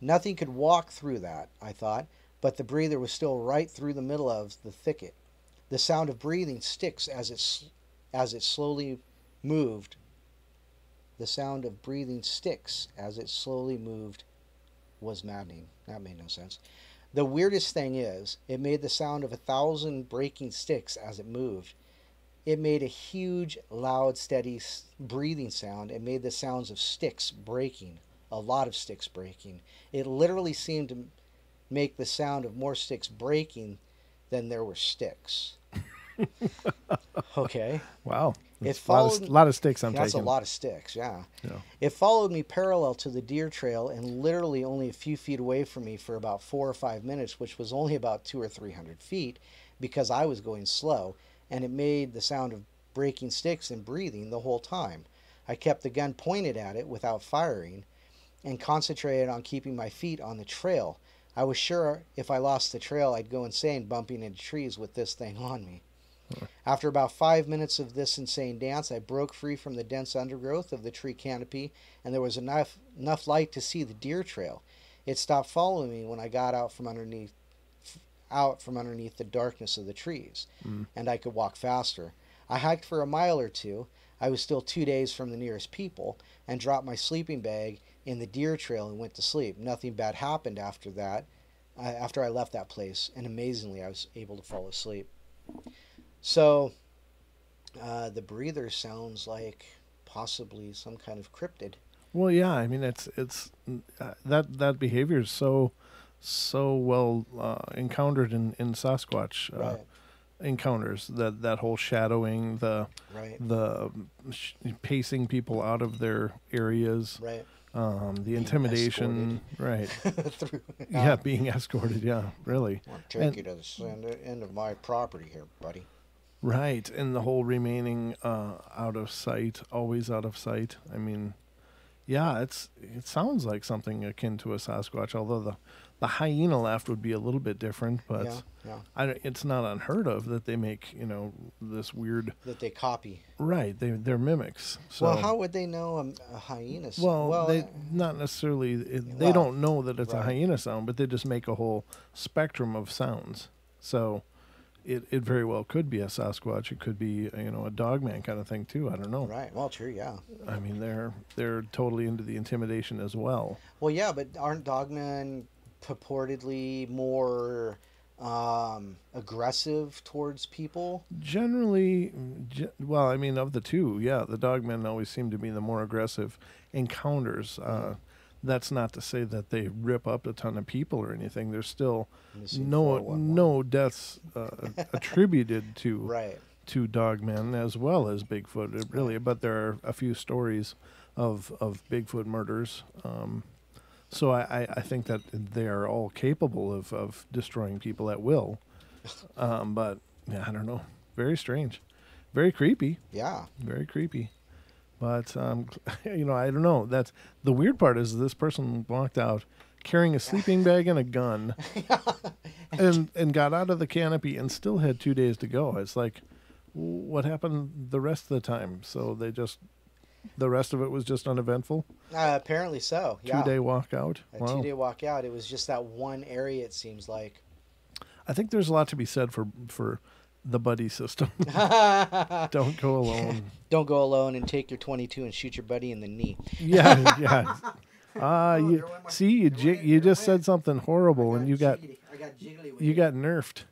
Nothing could walk through that, I thought, but the breather was still right through the middle of the thicket. The sound of breathing sticks as it slowly moved. The sound of breathing sticks as it slowly moved was maddening. That made no sense. The weirdest thing is, it made the sound of 1,000 breaking sticks as it moved. It made a huge, loud, steady breathing sound. It made the sounds of sticks breaking, a lot of sticks breaking. It literally seemed to make the sound of more sticks breaking than there were sticks. Okay. Wow. It A lot followed. lot of sticks I'm That's a taking. lot of sticks, yeah. Yeah. It followed me parallel to the deer trail and literally only a few feet away from me for about 4 or 5 minutes, which was only about 200 or 300 feet because I was going slow, and it made the sound of breaking sticks and breathing the whole time. I kept the gun pointed at it without firing and concentrated on keeping my feet on the trail. I was sure if I lost the trail, I'd go insane bumping into trees with this thing on me. After about 5 minutes of this insane dance, I broke free from the dense undergrowth of the tree canopy, and there was enough light to see the deer trail. It stopped following me when I got out from underneath the darkness of the trees, and I could walk faster. I hiked for a mile or two. I was still 2 days from the nearest people, and dropped my sleeping bag in the deer trail and went to sleep. Nothing bad happened after that, after I left that place, and amazingly, I was able to fall asleep. So, the breather sounds like possibly some kind of cryptid. Well, yeah. I mean, it's that behavior is so well encountered in Sasquatch Right. encounters. That whole shadowing, Right. the pacing people out of their areas, Right. the intimidation, right? Through, Yeah, being escorted. Yeah, really. I'll take you to the end of my property here, buddy. Right, and the whole remaining out of sight, always out of sight. I mean, yeah, it sounds like something akin to a Sasquatch, although the hyena laugh would be a little bit different, but Yeah. it's not unheard of that they make this weird. That they copy. Right, they're mimics. So, Well, how would they know a hyena sound? well, they not necessarily. They don't know that it's a right. hyena sound, but they just make a whole spectrum of sounds. So. It very well could be a Sasquatch. It could be a dogman kind of thing too. I don't know. Right. Well, true. Yeah. I mean, they're totally into the intimidation as well. Well, yeah, but aren't dogmen purportedly more aggressive towards people? Generally, well, I mean, of the two, yeah, the dogmen always seem to be the more aggressive encounters. That's not to say that they rip up a ton of people or anything. There's still no deaths attributed to Right. to dogmen as well as Bigfoot, really. But there are a few stories of Bigfoot murders. So I think that they are all capable of destroying people at will. But yeah, I don't know. Very strange, very creepy. Yeah. Very creepy. But I don't know. That's the weird part is this person walked out carrying a sleeping bag and a gun, and got out of the canopy and still had 2 days to go. It's like, what happened the rest of the time? So the rest of it was just uneventful. Apparently so. Yeah. 2 day walk out. A Wow. 2 day walk out. It was just that one area. It seems like. I think there's a lot to be said for the buddy system. Don't go alone. Don't go alone and take your 22 and shoot your buddy in the knee. Yeah, yeah. You just said something horrible, and you got nerfed.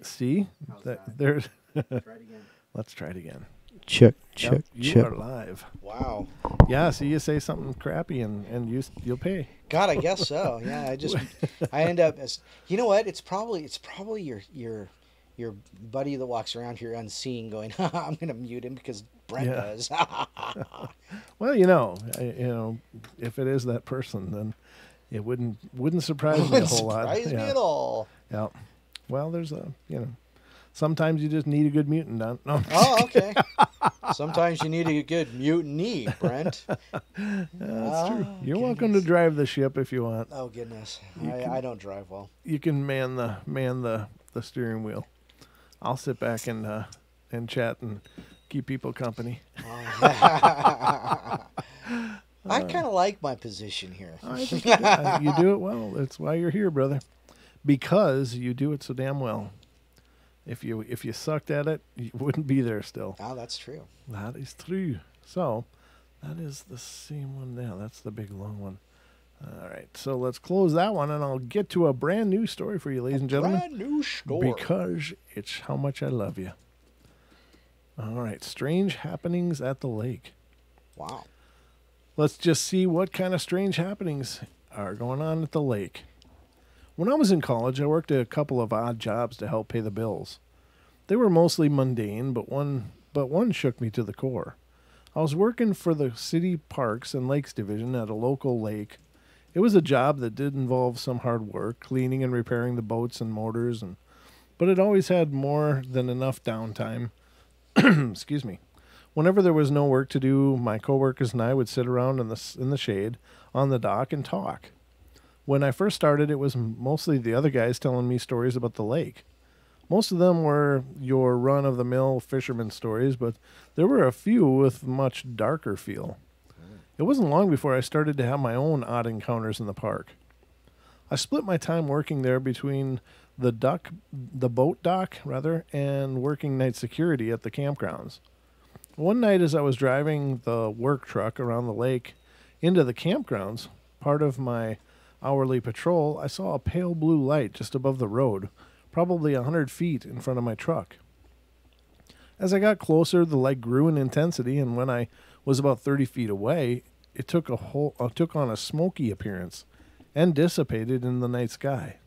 See that there's. Let's try it again. Check, Yep, you are live. Wow. Yeah, see, you say something crappy, and you'll pay. God, I guess so. Yeah, I end up as, you know what? It's probably your buddy that walks around here unseen, going, I'm gonna mute him because Brent does. Well, if it is that person, then it wouldn't surprise me a whole lot. Surprise me at all. Yeah. Well, there's sometimes you just need a good mutant. No. Oh, okay. Sometimes you need a good mutiny, Brent. That's true. You're welcome to drive the ship if you want. Oh goodness, I don't drive well. You can man the steering wheel. I'll sit back and chat and keep people company. I kind of like my position here. I think you do it well. That's why you're here, brother. Because you do it so damn well. If you sucked at it, you wouldn't be there still. Oh, that's true. That is true. So, that is the same one there. That's the big long one. All right, so let's close that one, and I'll get to a brand new story for you, ladies and gentlemen. Brand new story. Because it's how much I love you. All right, strange happenings at the lake. Wow. Let's just see what kind of strange happenings are going on at the lake. When I was in college, I worked a couple of odd jobs to help pay the bills. They were mostly mundane, but one shook me to the core. I was working for the City Parks and Lakes Division at a local lake. It was a job that did involve some hard work, cleaning and repairing the boats and motors, but it always had more than enough downtime. Excuse me. Whenever there was no work to do, my coworkers and I would sit around in the shade on the dock and talk. When I first started, it was mostly the other guys telling me stories about the lake. Most of them were your run-of-the-mill fisherman stories, but there were a few with much darker feel. It wasn't long before I started to have my own odd encounters in the park. I split my time working there between the boat dock, and working night security at the campgrounds. One night as I was driving the work truck around the lake into the campgrounds, part of my hourly patrol, I saw a pale blue light just above the road, probably 100 feet in front of my truck. As I got closer, the light grew in intensity, and when I was about 30 feet away, it took on a smoky appearance and dissipated in the night sky.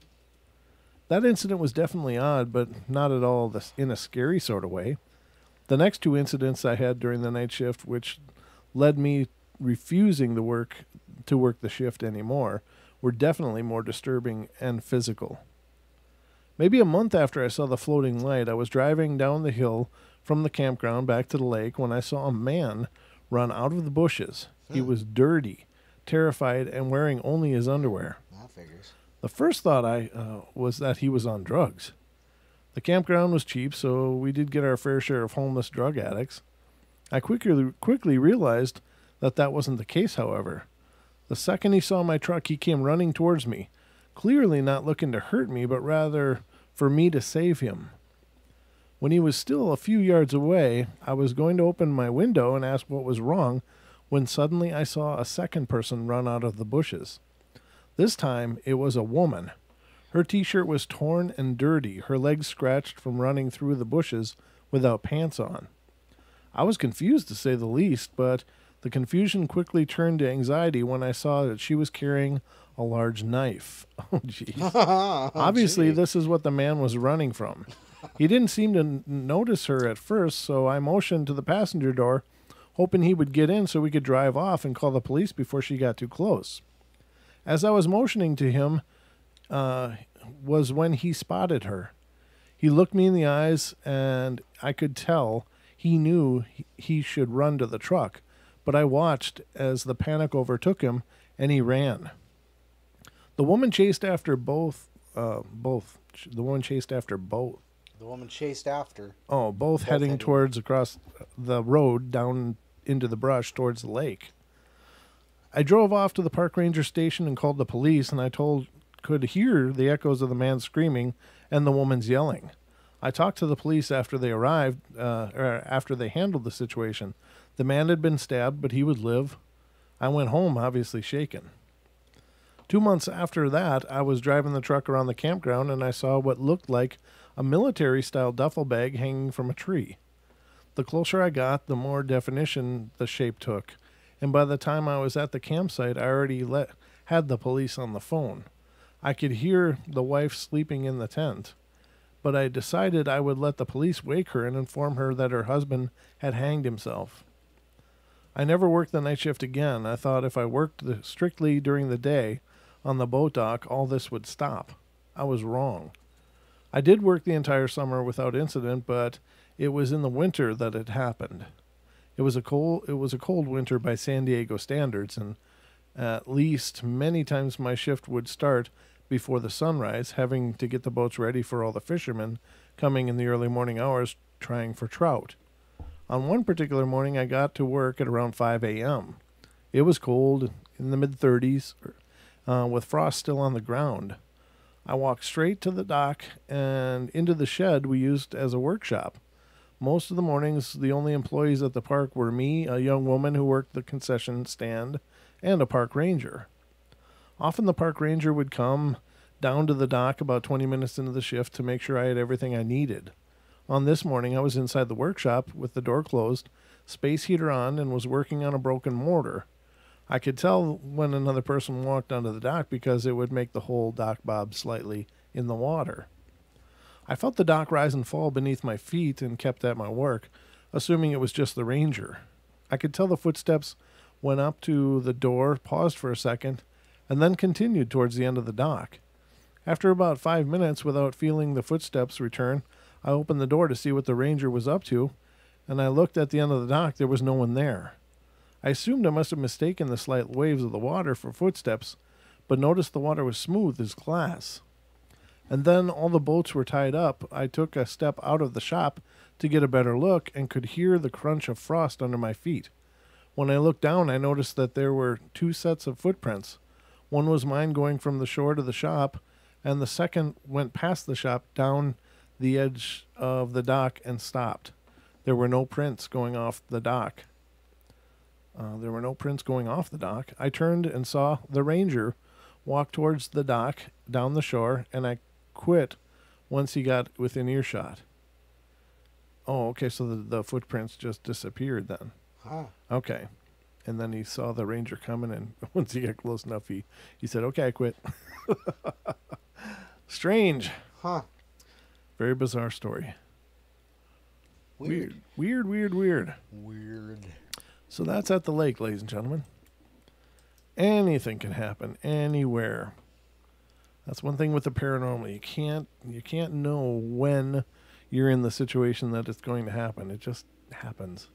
That incident was definitely odd, but not at all in a scary sort of way. The next two incidents I had during the night shift, which led me refusing to work the shift anymore, were definitely more disturbing and physical. Maybe a month after I saw the floating light, I was driving down the hill from the campground back to the lake when I saw a man run out of the bushes. He was dirty, terrified, and wearing only his underwear. That figures. The first thought was that he was on drugs. The campground was cheap, so we did get our fair share of homeless drug addicts. I quickly realized that wasn't the case, however. The second he saw my truck, he came running towards me, clearly not looking to hurt me, but rather for me to save him. When he was still a few yards away, I was going to open my window and ask what was wrong, when suddenly I saw a second person run out of the bushes. This time, it was a woman. Her t-shirt was torn and dirty, her legs scratched from running through the bushes without pants on. I was confused, to say the least, but the confusion quickly turned to anxiety when I saw that she was carrying a large knife. Oh, jeez. Obviously, this is what the man was running from. He didn't seem to notice her at first, so I motioned to the passenger door, hoping he would get in so we could drive off and call the police before she got too close. As I was motioning to him, was when he spotted her. He looked me in the eyes, and I could tell he knew he should run to the truck, but I watched as the panic overtook him, and he ran. The woman chased after both. The woman chased after both. The woman chased after. Oh, both heading towards across the road down into the brush towards the lake. I drove off to the park ranger station and called the police, and I could hear the echoes of the man screaming and the woman's yelling. I talked to the police after they arrived, or after they handled the situation. The man had been stabbed, but he would live. I went home, obviously shaken. 2 months after that, I was driving the truck around the campground, and I saw what looked like a military-style duffel bag hanging from a tree. The closer I got, the more definition the shape took, and by the time I was at the campsite, I already had the police on the phone. I could hear the wife sleeping in the tent, but I decided I would let the police wake her and inform her that her husband had hanged himself. I never worked the night shift again. I thought if I worked strictly during the day on the boat dock, all this would stop. I was wrong. I did work the entire summer without incident, but it was in the winter that it happened. It was a cold winter by San Diego standards, and at least many times my shift would start before the sunrise, having to get the boats ready for all the fishermen coming in the early morning hours trying for trout. On one particular morning, I got to work at around 5 a.m. It was cold, in the mid-30s, with frost still on the ground. I walked straight to the dock and into the shed we used as a workshop. Most of the mornings, the only employees at the park were me, a young woman who worked the concession stand, and a park ranger. Often the park ranger would come down to the dock about 20 minutes into the shift to make sure I had everything I needed. On this morning, I was inside the workshop with the door closed, space heater on, and was working on a broken mortar. I could tell when another person walked onto the dock because it would make the whole dock bob slightly in the water. I felt the dock rise and fall beneath my feet and kept at my work, assuming it was just the ranger. I could tell the footsteps went up to the door, paused for a second, and then continued towards the end of the dock. After about 5 minutes, without feeling the footsteps return, I opened the door to see what the ranger was up to, and I looked at the end of the dock. There was no one there. I assumed I must have mistaken the slight waves of the water for footsteps, but noticed the water was smooth as glass. And then all the boats were tied up. I took a step out of the shop to get a better look and could hear the crunch of frost under my feet. When I looked down, I noticed that there were 2 sets of footprints. One was mine going from the shore to the shop, and the second went past the shop down the edge of the dock and stopped. There were no prints going off the dock. I turned and saw the ranger walk towards the dock down the shore, and I quit once he got within earshot. Oh, okay, so the footprints just disappeared then. Huh. Okay. And then he saw the ranger coming, and once he got close enough, he said, okay, I quit. Strange. Huh. Very bizarre story. Weird. Weird. So that's at the lake, ladies and gentlemen. Anything can happen anywhere. That's one thing with the paranormal. You can't know when you're in the situation that it's going to happen. It just happens.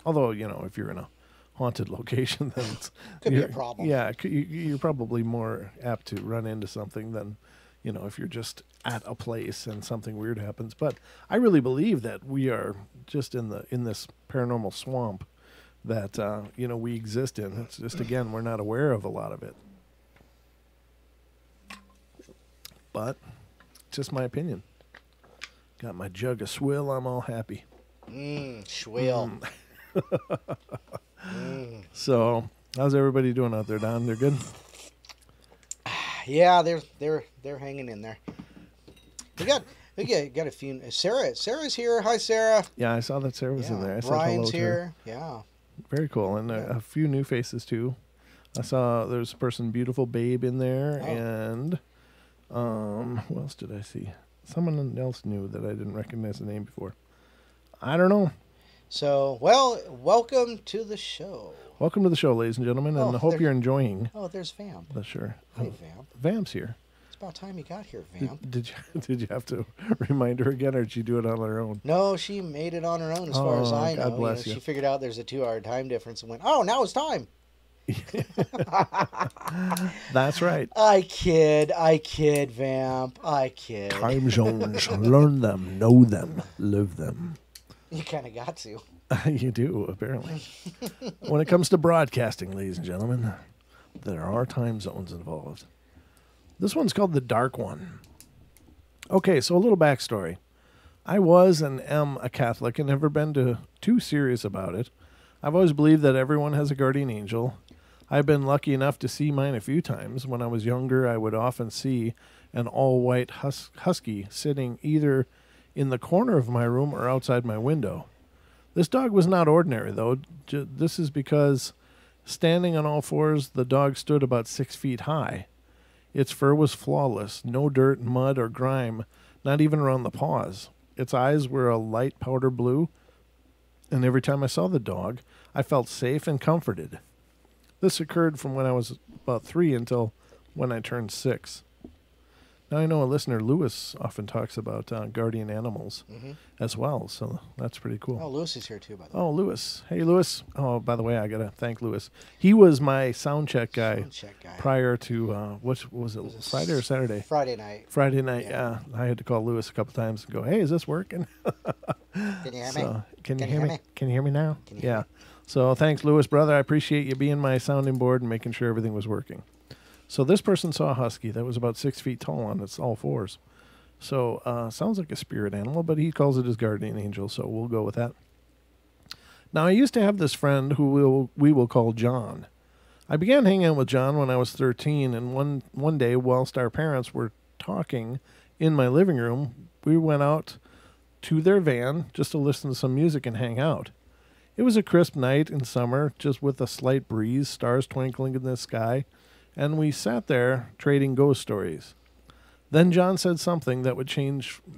Although, if you're in a haunted location, then it's could be a problem. Yeah, you're probably more apt to run into something than, if you're just at a place and something weird happens. But I really believe that we are just in this paranormal swamp that we exist in. It's just, again, we're not aware of a lot of it. But it's just my opinion. Got my jug of swill. I'm all happy. Swill. So, how's everybody doing out there, Don? They're good? Yeah, they're hanging in there. We got a few. Sarah's here. Hi, Sarah. Yeah, I saw that Sarah was in there. I said Brian's hello to here. her. Yeah. Very cool, and a few new faces too. I saw there's a person, Beautiful Babe, in there, and who else did I see? Someone else new that I didn't recognize the name before. I don't know. So, welcome to the show. Welcome to the show, ladies and gentlemen, and I hope you're enjoying. Oh, there's Vamp. Sure. Hi, Vamp. Vamp's here. It's about time you got here, Vamp. Did you have to remind her again, or did she do it on her own? No, she made it on her own, as far as I know. God bless you. She figured out there's a 2-hour time difference and went, oh, now it's time. That's right. I kid, Vamp. I kid. Time zones. Learn them, know them, live them. You kind of got to. You do, apparently. When it comes to broadcasting, ladies and gentlemen, there are time zones involved. This one's called The Dark One. Okay, so a little backstory. I was and am a Catholic and never been too serious about it. I've always believed that everyone has a guardian angel. I've been lucky enough to see mine a few times. When I was younger, I would often see an all-white husky sitting either in the corner of my room or outside my window. This dog was not ordinary, though. This is because, standing on all fours, the dog stood about 6 feet high. Its fur was flawless, no dirt, mud, or grime, not even around the paws. Its eyes were a light powder blue, and every time I saw the dog, I felt safe and comforted. This occurred from when I was about 3 until when I turned 6. Now, I know a listener, Lewis, often talks about guardian animals as well, so that's pretty cool. Oh, Lewis is here too, by the way. Oh, Lewis. Hey, Lewis. Oh, by the way, I got to thank Lewis. He was my sound check guy prior to, what was it, Friday or Saturday? Friday night. Friday night, yeah. I had to call Lewis a couple times and go, hey, is this working? Can you hear me? Can you hear me? Can you hear me now? Yeah. So thanks, Lewis, brother. I appreciate you being my sounding board and making sure everything was working. So this person saw a husky that was about 6 feet tall on its all fours. So sounds like a spirit animal, but he calls it his guardian angel, so we'll go with that. Now, I used to have this friend who we will call John. I began hanging out with John when I was 13, and one day, whilst our parents were talking in my living room, we went out to their van just to listen to some music and hang out. It was a crisp night in summer, just with a slight breeze, stars twinkling in the sky, and we sat there trading ghost stories. Then John said something that would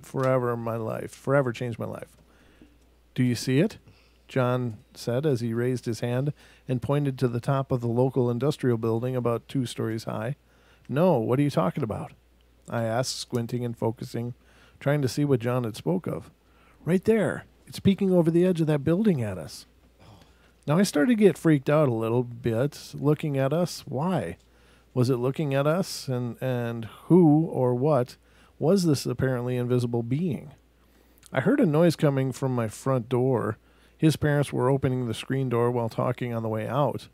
forever change my life. "Do you see it?" John said as he raised his hand and pointed to the top of the local industrial building about 2 stories high. "No, what are you talking about?" I asked, squinting and focusing, trying to see what John had spoke of. "Right there. It's peeking over the edge of that building at us." Now I started to get freaked out a little bit, looking at us. Why? Was it looking at us? And who or what was this apparently invisible being? I heard a noise coming from my front door. His parents were opening the screen door while talking on the way out.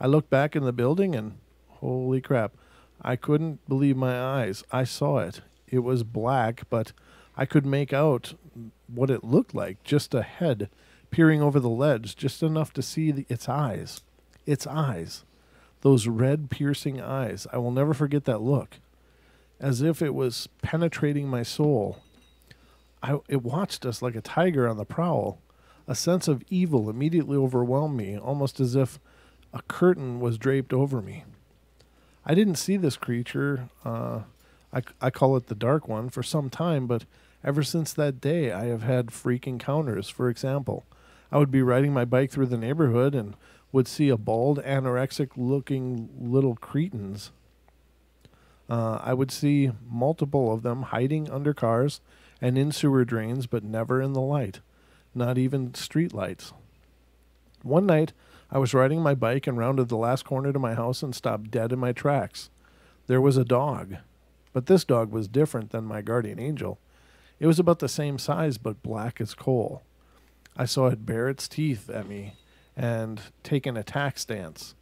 I looked back in the building and, holy crap, I couldn't believe my eyes. I saw it. It was black, but I could make out what it looked like, just a head peering over the ledge, just enough to see its eyes. Its eyes. Those red, piercing eyes. I will never forget that look. As if it was penetrating my soul. It watched us like a tiger on the prowl. A sense of evil immediately overwhelmed me, almost as if a curtain was draped over me. I didn't see this creature, I call it the Dark One, for some time, but ever since that day I have had freak encounters. For example, I would be riding my bike through the neighborhood and would see a bald, anorexic-looking little cretins. I would see multiple of them hiding under cars and in sewer drains, but never in the light. Not even street lights. One night, I was riding my bike and rounded the last corner to my house and stopped dead in my tracks. There was a dog, but this dog was different than my guardian angel. It was about the same size, but black as coal. I saw it bare its teeth at me and take an attack stance.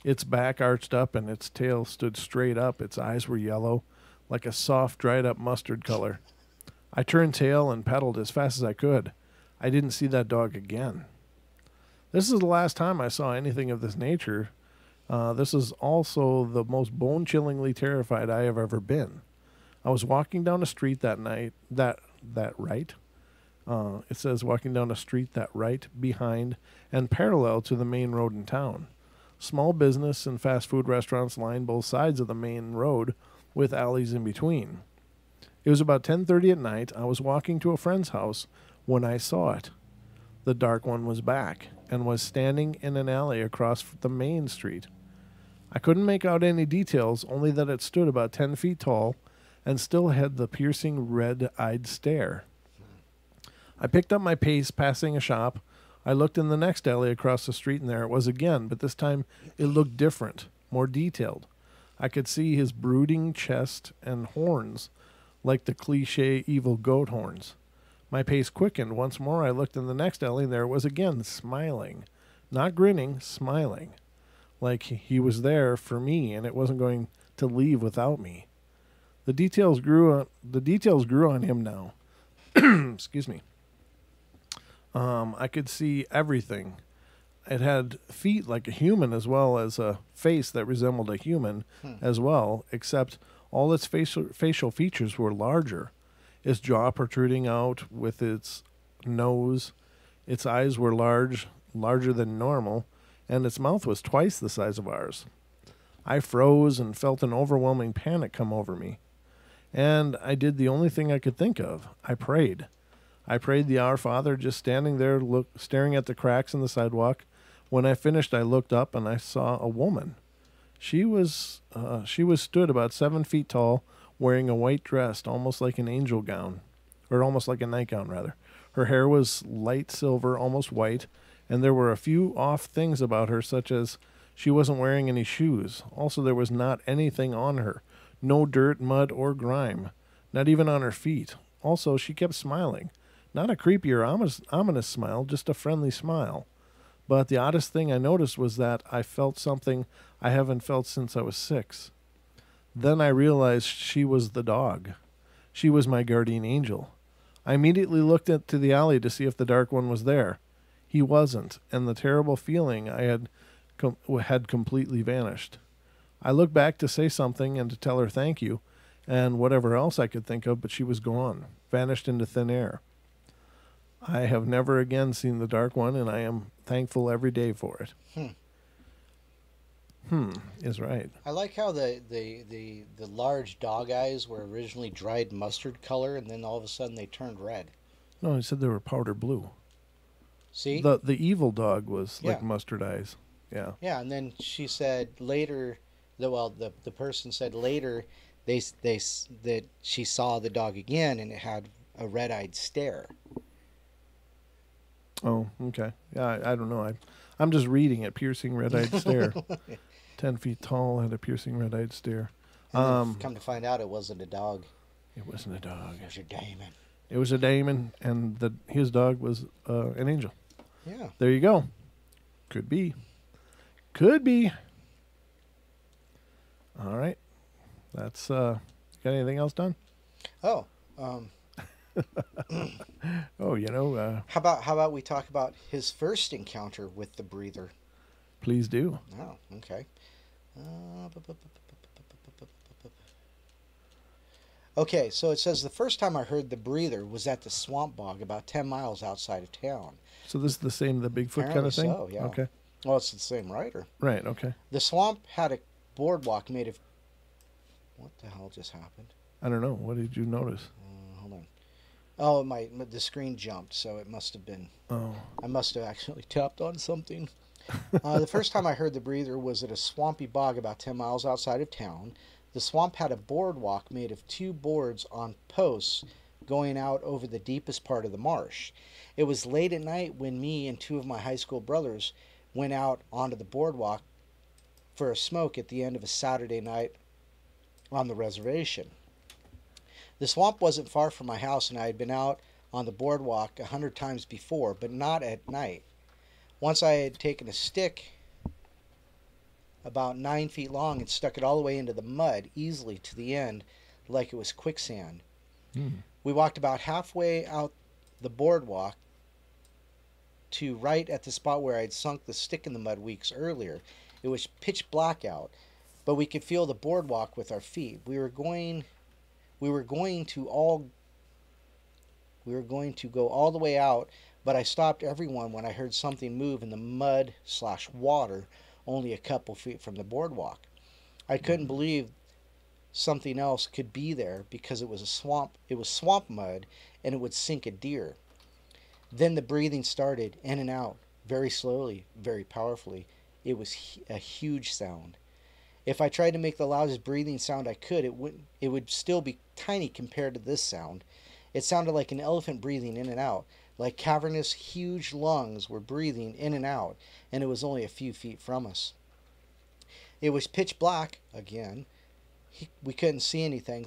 Its back arched up and its tail stood straight up. Its eyes were yellow, like a soft, dried-up mustard color. I turned tail and pedaled as fast as I could. I didn't see that dog again. This is the last time I saw anything of this nature. This is also the most bone-chillingly terrified I have ever been. I was walking down a street that night, it says walking down a street that right behind and parallel to the main road in town. Small business and fast food restaurants line both sides of the main road with alleys in between. It was about 10:30 at night. I was walking to a friend's house when I saw it. The Dark One was back and was standing in an alley across the main street. I couldn't make out any details, only that it stood about 10 feet tall and still had the piercing red-eyed stare. I picked up my pace, passing a shop. I looked in the next alley across the street, and there it was again, but this time it looked different, more detailed. I could see his brooding chest and horns, like the cliché evil goat horns. My pace quickened. Once more I looked in the next alley, and there it was again, smiling. Not grinning, smiling. Like he was there for me, and it wasn't going to leave without me. The details grew on him now. Excuse me. I could see everything. It had feet like a human as well as a face that resembled a human as well, except all its facial features were larger. Its jaw protruding out with its nose. Its eyes were larger than normal, and its mouth was twice the size of ours. I froze and felt an overwhelming panic come over me. And I did the only thing I could think of. I prayed. I prayed the Our Father, just standing there staring at the cracks in the sidewalk. When I finished, I looked up and I saw a woman. She was stood about 7 feet tall, wearing a white dress, almost like an angel gown, or almost like a nightgown, rather. Her hair was light silver, almost white, and there were a few off things about her, such as she wasn't wearing any shoes. Also, there was not anything on her. No dirt, mud, or grime. Not even on her feet. Also, she kept smiling. Not a creepy or ominous smile, just a friendly smile. But the oddest thing I noticed was that I felt something I haven't felt since I was 6. Then I realized she was the dog. She was my guardian angel. I immediately looked into the alley to see if the Dark One was there. He wasn't, and the terrible feeling I had had completely vanished. I looked back to say something and to tell her thank you and whatever else I could think of, but she was gone, vanished into thin air. I have never again seen the Dark One, and I am thankful every day for it. Is right. I like how the large dog eyes were originally dried mustard color, and then all of a sudden they turned red. No, he said they were powder blue. See? The evil dog was like Yeah. mustard eyes. Yeah. Yeah, and then she said later, the person said later that she saw the dog again, and it had a red-eyed stare. Oh, okay. Yeah, I don't know. I'm just reading it. Piercing red-eyed stare. 10 feet tall, had a piercing red-eyed stare. And then come to find out, it wasn't a dog. It wasn't a dog. It was a daemon. It was a daemon, and his dog was an angel. Yeah. There you go. Could be. Could be. All right. That's got anything else done? Oh. Oh, How about we talk about his first encounter with the breather? please do. Oh, okay. Okay, so it says the first time I heard the breather was at the swamp bog about 10 miles outside of town. So this is the Bigfoot kind Apparently of thing? so, yeah. Okay. Well, it's the same writer. Right, okay. The swamp had a boardwalk made of... What the hell just happened? I don't know. What did you notice? Hold on. Oh, the screen jumped, so it must have been... Oh. I must have actually tapped on something. The first time I heard the breather was at a swampy bog about 10 miles outside of town. The swamp had a boardwalk made of 2 boards on posts going out over the deepest part of the marsh. It was late at night when me and 2 of my high school brothers went out onto the boardwalk for a smoke at the end of a Saturday night on the reservation. The swamp wasn't far from my house, and I had been out on the boardwalk 100 times before, but not at night. Once I had taken a stick about 9 feet long and stuck it all the way into the mud, easily to the end, like it was quicksand. We walked about halfway out the boardwalk to right at the spot where I'd sunk the stick in the mud weeks earlier. It was pitch black out, but we could feel the boardwalk with our feet. We were going to go all the way out, but I stopped everyone when I heard something move in the mud/water only a couple feet from the boardwalk. I couldn't believe something else could be there because it was a swamp. It was swamp mud, and it would sink a deer. Then the breathing started in and out, very slowly, very powerfully. It was a huge sound. If I tried to make the loudest breathing sound I could, it would still be tiny compared to this sound. It sounded like an elephant breathing in and out, like cavernous, huge lungs were breathing in and out, and it was only a few feet from us. It was pitch black again. We couldn't see anything,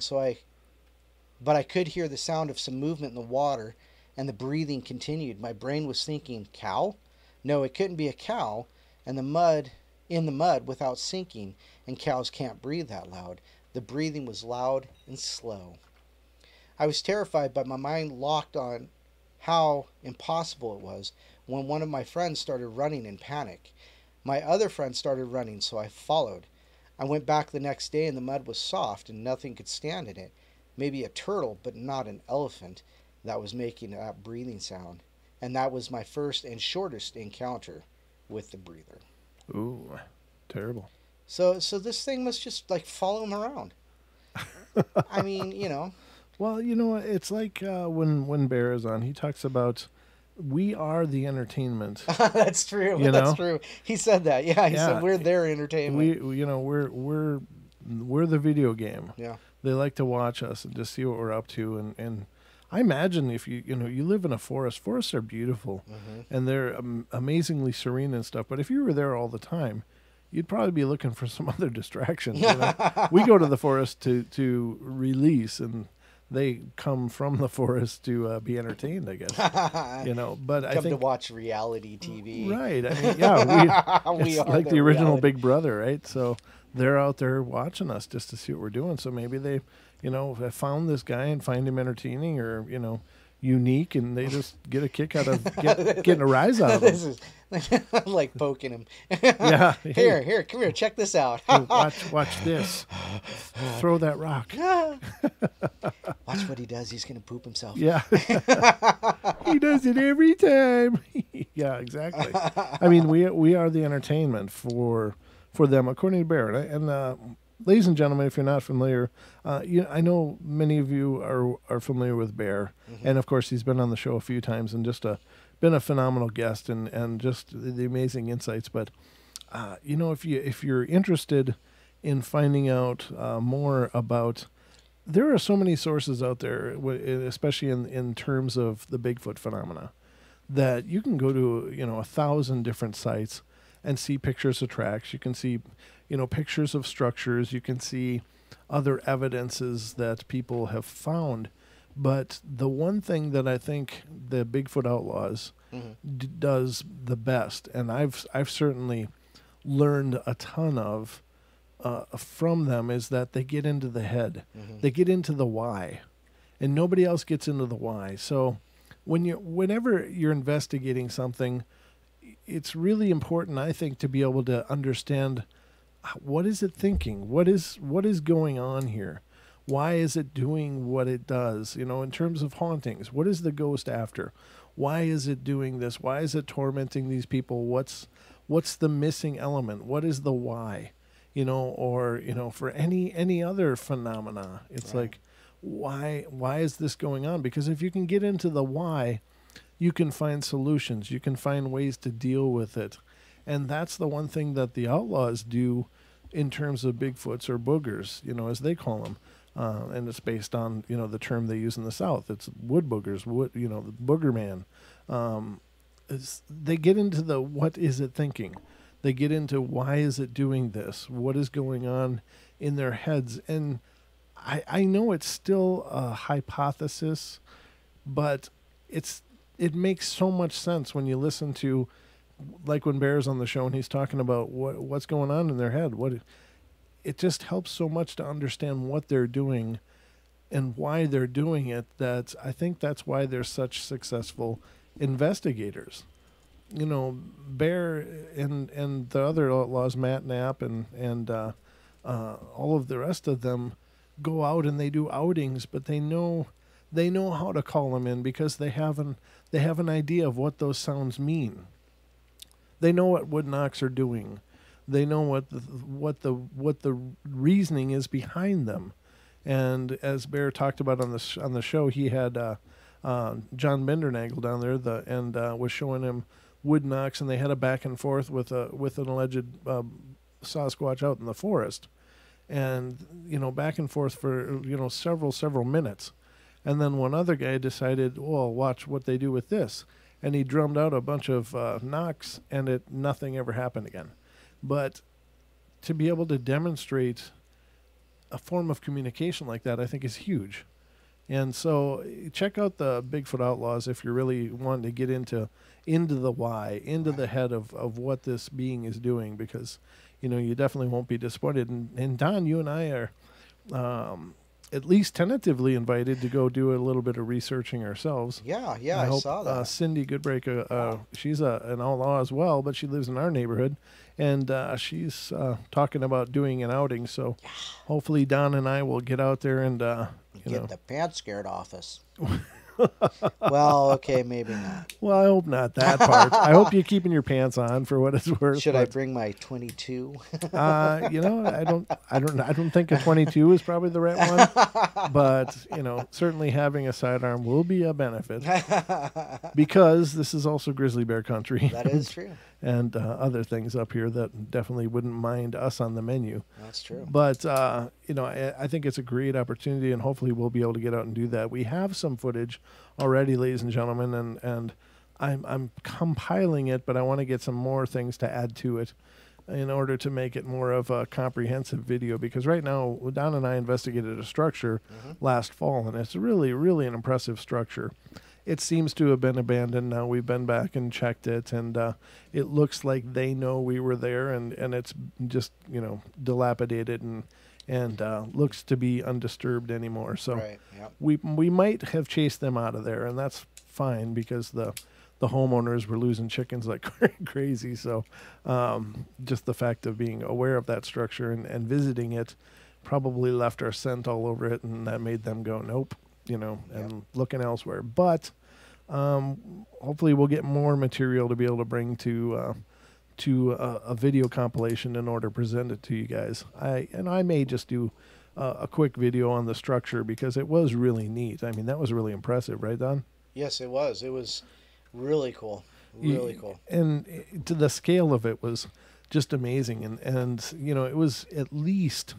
but I could hear the sound of some movement in the water, and the breathing continued. My brain was thinking, cow? No, it couldn't be a cow, and in the mud without sinking, and cows can't breathe that loud. The breathing was loud and slow. I was terrified, but my mind locked on how impossible it was when one of my friends started running in panic. My other friend started running, so I followed. I went back the next day, and the mud was soft and nothing could stand in it. Maybe a turtle, but not an elephant, that was making that breathing sound. And that was my first and shortest encounter with the breather. Ooh, terrible. So this thing must just like follow him around. I mean, Well, it's like when Bear is on, he talks about we are the entertainment. That's true. That's true. He said that. Yeah, he said we're their entertainment. We're the video game. Yeah. They like to watch us and just see what we're up to, and I imagine if you live in a forest. Forests are beautiful, and they're amazingly serene and stuff. But if you were there all the time, you'd probably be looking for some other distractions. We go to the forest to release, and they come from the forest to be entertained, I guess. But I think to watch reality TV, right? I mean, yeah, we it's are like the original reality. Big Brother, right? So they're out there watching us just to see what we're doing. So maybe they, have found this guy and find him entertaining, or unique, and they just get a kick out of getting a rise out of This them. is like poking him. Yeah. Here, come here, check this out. Hey, watch this. Throw that rock. Watch what he does. He's gonna poop himself. Yeah. He does it every time. Yeah, exactly. I mean, we are the entertainment for them, according to Bear. And ladies and gentlemen, if you're not familiar, I know many of you are familiar with Bear, and of course he's been on the show a few times and just been a phenomenal guest and just the amazing insights. But if you're interested in finding out more about, there are so many sources out there, especially in terms of the Bigfoot phenomena, that you can go to 1,000 different sites and see pictures of tracks. You can see pictures of structures. You can see other evidences that people have found. But the one thing that I think the Bigfoot Outlaws does the best, and I've certainly learned a ton of from them, is that they get into the head. They get into the why, and nobody else gets into the why. So whenever you're investigating something, it's really important, I think, to be able to understand, what is it thinking? What is going on here? Why is it doing what it does? In terms of hauntings, what is the ghost after? Why is it doing this? Why is it tormenting these people? What's the missing element? What is the why? Or for any other phenomena, it's like, why is this going on? Because if you can get into the why, you can find solutions. You can find ways to deal with it. And that's the one thing that the Outlaws do in terms of Bigfoots or boogers, as they call them. And it's based on, the term they use in the South. It's wood boogers, the booger man. They get into the, what is it thinking? They get into, why is it doing this? What is going on in their heads? And I know it's still a hypothesis, but it makes so much sense when you listen to, like when Bear's on the show and he's talking about what's going on in their head. It just helps so much to understand what they're doing and why they're doing it, that I think that's why they're such successful investigators. Bear and the other outlaws, Matt Knapp and all of the rest of them, go out and they do outings, but they know how to call them in, because they have an idea of what those sounds mean. They know what wood knocks are doing. They know what the reasoning is behind them. And as Bear talked about on the show, he had John Bendernagel down there and was showing him wood knocks, and they had a back and forth with an alleged Sasquatch out in the forest, and back and forth for several minutes. And then one other guy decided, well, watch what they do with this. And he drummed out a bunch of knocks, and nothing ever happened again. But to be able to demonstrate a form of communication like that, I think, is huge. And so check out the Bigfoot Outlaws if you're really wanting to get into the why, into the head of what this being is doing, because, you definitely won't be disappointed. And Don, you and I are at least tentatively invited to go do a little bit of researching ourselves. Yeah, I hope, saw that. Cindy Goodbrake, she's an outlaw as well, but she lives in our neighborhood, and she's talking about doing an outing. So hopefully Don and I will get out there and get the pants scared off us. Well, okay, maybe not. Well, I hope not that part. I hope you're keeping your pants on for what it's worth. Should I bring my 22? I don't think a 22 is probably the right one, but certainly having a sidearm will be a benefit, because this is also grizzly bear country. That is true. And other things up here that definitely wouldn't mind us on the menu. That's true. But I think it's a great opportunity, and hopefully we'll be able to get out and do that. We have some footage already, ladies and gentlemen, and I'm compiling it, but I want to get some more things to add to it in order to make it more of a comprehensive video, because right now Don and I investigated a structure last fall, and it's really, really an impressive structure. It seems to have been abandoned now. We've been back and checked it, and it looks like they know we were there, and it's just, dilapidated and and looks to be undisturbed anymore. So Right. Yep. we might have chased them out of there, and that's fine because the homeowners were losing chickens like crazy. So just the fact of being aware of that structure and visiting it probably left our scent all over it, and that made them go nope, and looking elsewhere. But hopefully we'll get more material to be able to bring to a video compilation in order to present it to you guys. I may just do a quick video on the structure because it was really neat. I mean, that was really impressive, right, Don? Yes, it was. It was really cool. Really cool. And to the scale of it was just amazing. And it was at least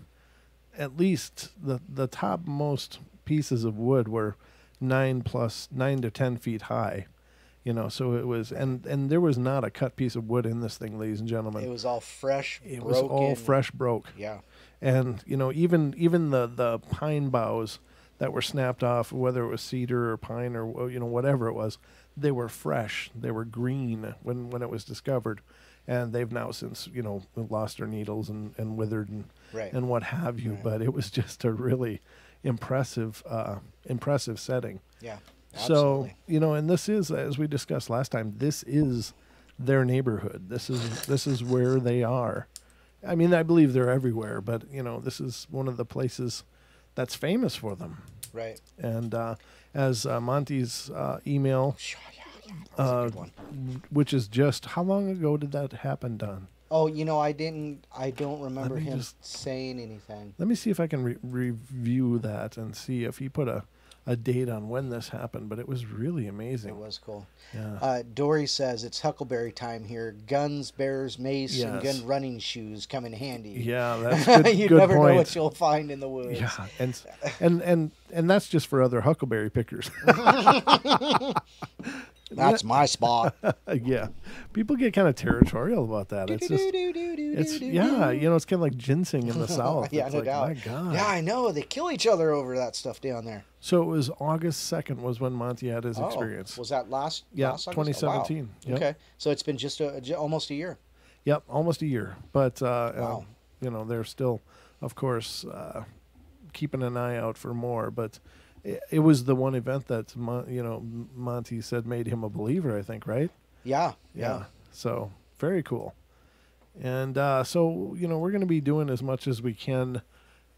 the topmost pieces of wood were 9 to 10 feet high. So it was, and there was not a cut piece of wood in this thing, ladies and gentlemen. It was all fresh. It was all fresh broke. Yeah. And even the pine boughs that were snapped off, whether it was cedar or pine or whatever it was, they were fresh. They were green when it was discovered, and they've now since lost their needles and withered and what have you. Right. But it was just a really impressive setting. Yeah. Absolutely. So and this is, as we discussed last time, this is their neighborhood. This is where they are. I mean, I believe they're everywhere, but this is one of the places that's famous for them. Right. And as Monty's email, which is just, how long ago did that happen, Don? Oh, I don't remember him saying anything. Let me see if I can review that and see if he put a date on when this happened, but it was really amazing. It was cool. Yeah. Dory says it's Huckleberry time here. Guns, bears, mace, and gun running shoes come in handy. Yeah, that's good. You good never point. know what you'll find in the woods. Yeah, and that's just for other huckleberry pickers. That's my spot. Yeah, people get kind of territorial about that. It's just, it's kind of like ginseng in the South. Yeah, it's no like, doubt. my God. Yeah, I know. They kill each other over that stuff down there. So it was August 2nd was when Monty had his experience. Was that last? Yeah, last 2017. Oh, wow. Yep. Okay, so it's been just almost a year. Yep, almost a year. But wow. They're still, of course, keeping an eye out for more. But it was the one event that Monty said made him a believer, I think, right? Yeah. So very cool. And so we're going to be doing as much as we can,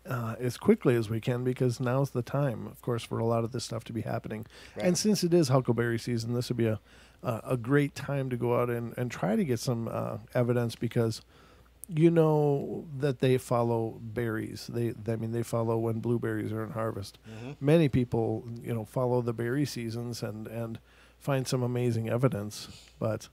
as quickly as we can, because now's the time, of course, for a lot of this stuff to be happening. Right. And since it is huckleberry season, this would be a great time to go out and try to get some evidence, because that they follow berries. They follow when blueberries are in harvest. Mm-hmm. Many people, follow the berry seasons and find some amazing evidence. But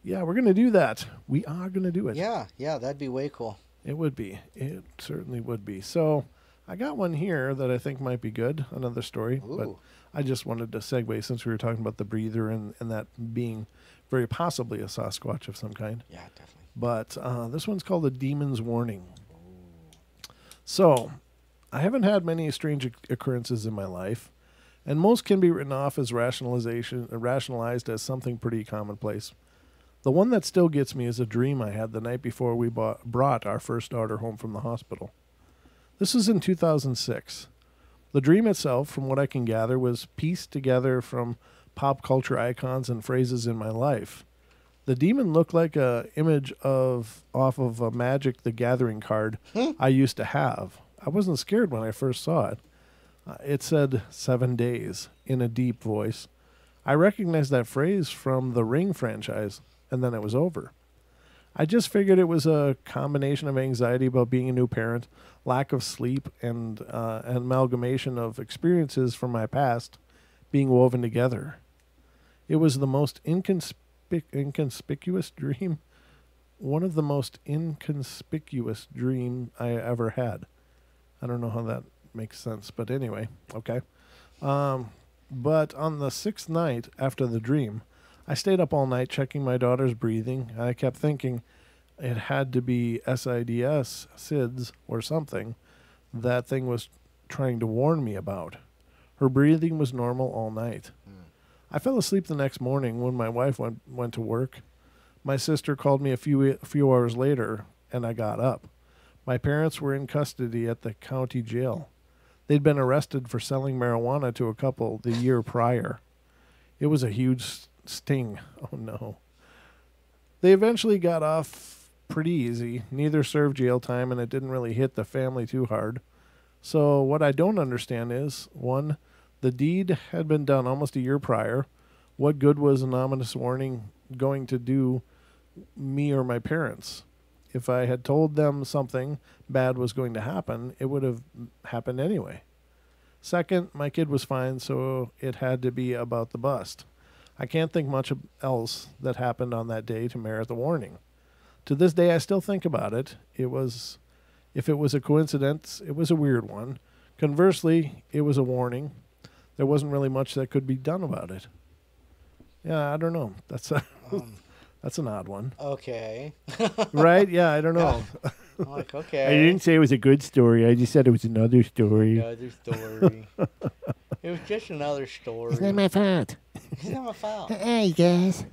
yeah, we're going to do that. We are going to do it. Yeah, that'd be way cool. It would be. It certainly would be. So I got one here that I think might be good, another story. Ooh. But I just wanted to segue, since we were talking about the breather and that being very possibly a Sasquatch of some kind. Yeah, definitely. But this one's called The Demon's Warning. So, I haven't had many strange occurrences in my life, and most can be written off as rationalized as something pretty commonplace. The one that still gets me is a dream I had the night before we brought our first daughter home from the hospital. This was in 2006. The dream itself, from what I can gather, was pieced together from pop culture icons and phrases in my life. The demon looked like a image off of a Magic the Gathering card I used to have. I wasn't scared when I first saw it. It said 7 days in a deep voice. I recognized that phrase from the Ring franchise, and then it was over. I just figured it was a combination of anxiety about being a new parent, lack of sleep, and an amalgamation of experiences from my past being woven together. It was the most inconspicuous dream. One of the most inconspicuous dream I ever had. I don't know how that makes sense, but anyway, okay. But on the 6th night after the dream, I stayed up all night checking my daughter's breathing, and I kept thinking it had to be SIDS, or something that thing was trying to warn me about. Her breathing was normal all night. I fell asleep the next morning when my wife went to work. My sister called me a few hours later, and I got up. My parents were in custody at the county jail. They'd been arrested for selling marijuana to a couple the year prior. It was a huge sting. Oh, no. They eventually got off pretty easy. Neither served jail time, and it didn't really hit the family too hard. So what I don't understand is, 1, the deed had been done almost a year prior. What good was an ominous warning going to do me or my parents? If I had told them something bad was going to happen, it would have happened anyway. Second, my kid was fine, so it had to be about the bust. I can't think much else that happened on that day to merit the warning. To this day, I still think about it. If it was a coincidence, it was a weird one. Conversely, it was a warning. There wasn't really much that could be done about it. Yeah, I don't know. That's an odd one. Okay. Right? Yeah, I don't know. I'm like, okay. I didn't say it was a good story. I just said it was another story. Another story. It was just another story. It's not my fault. It's not my fault. Hey, guys.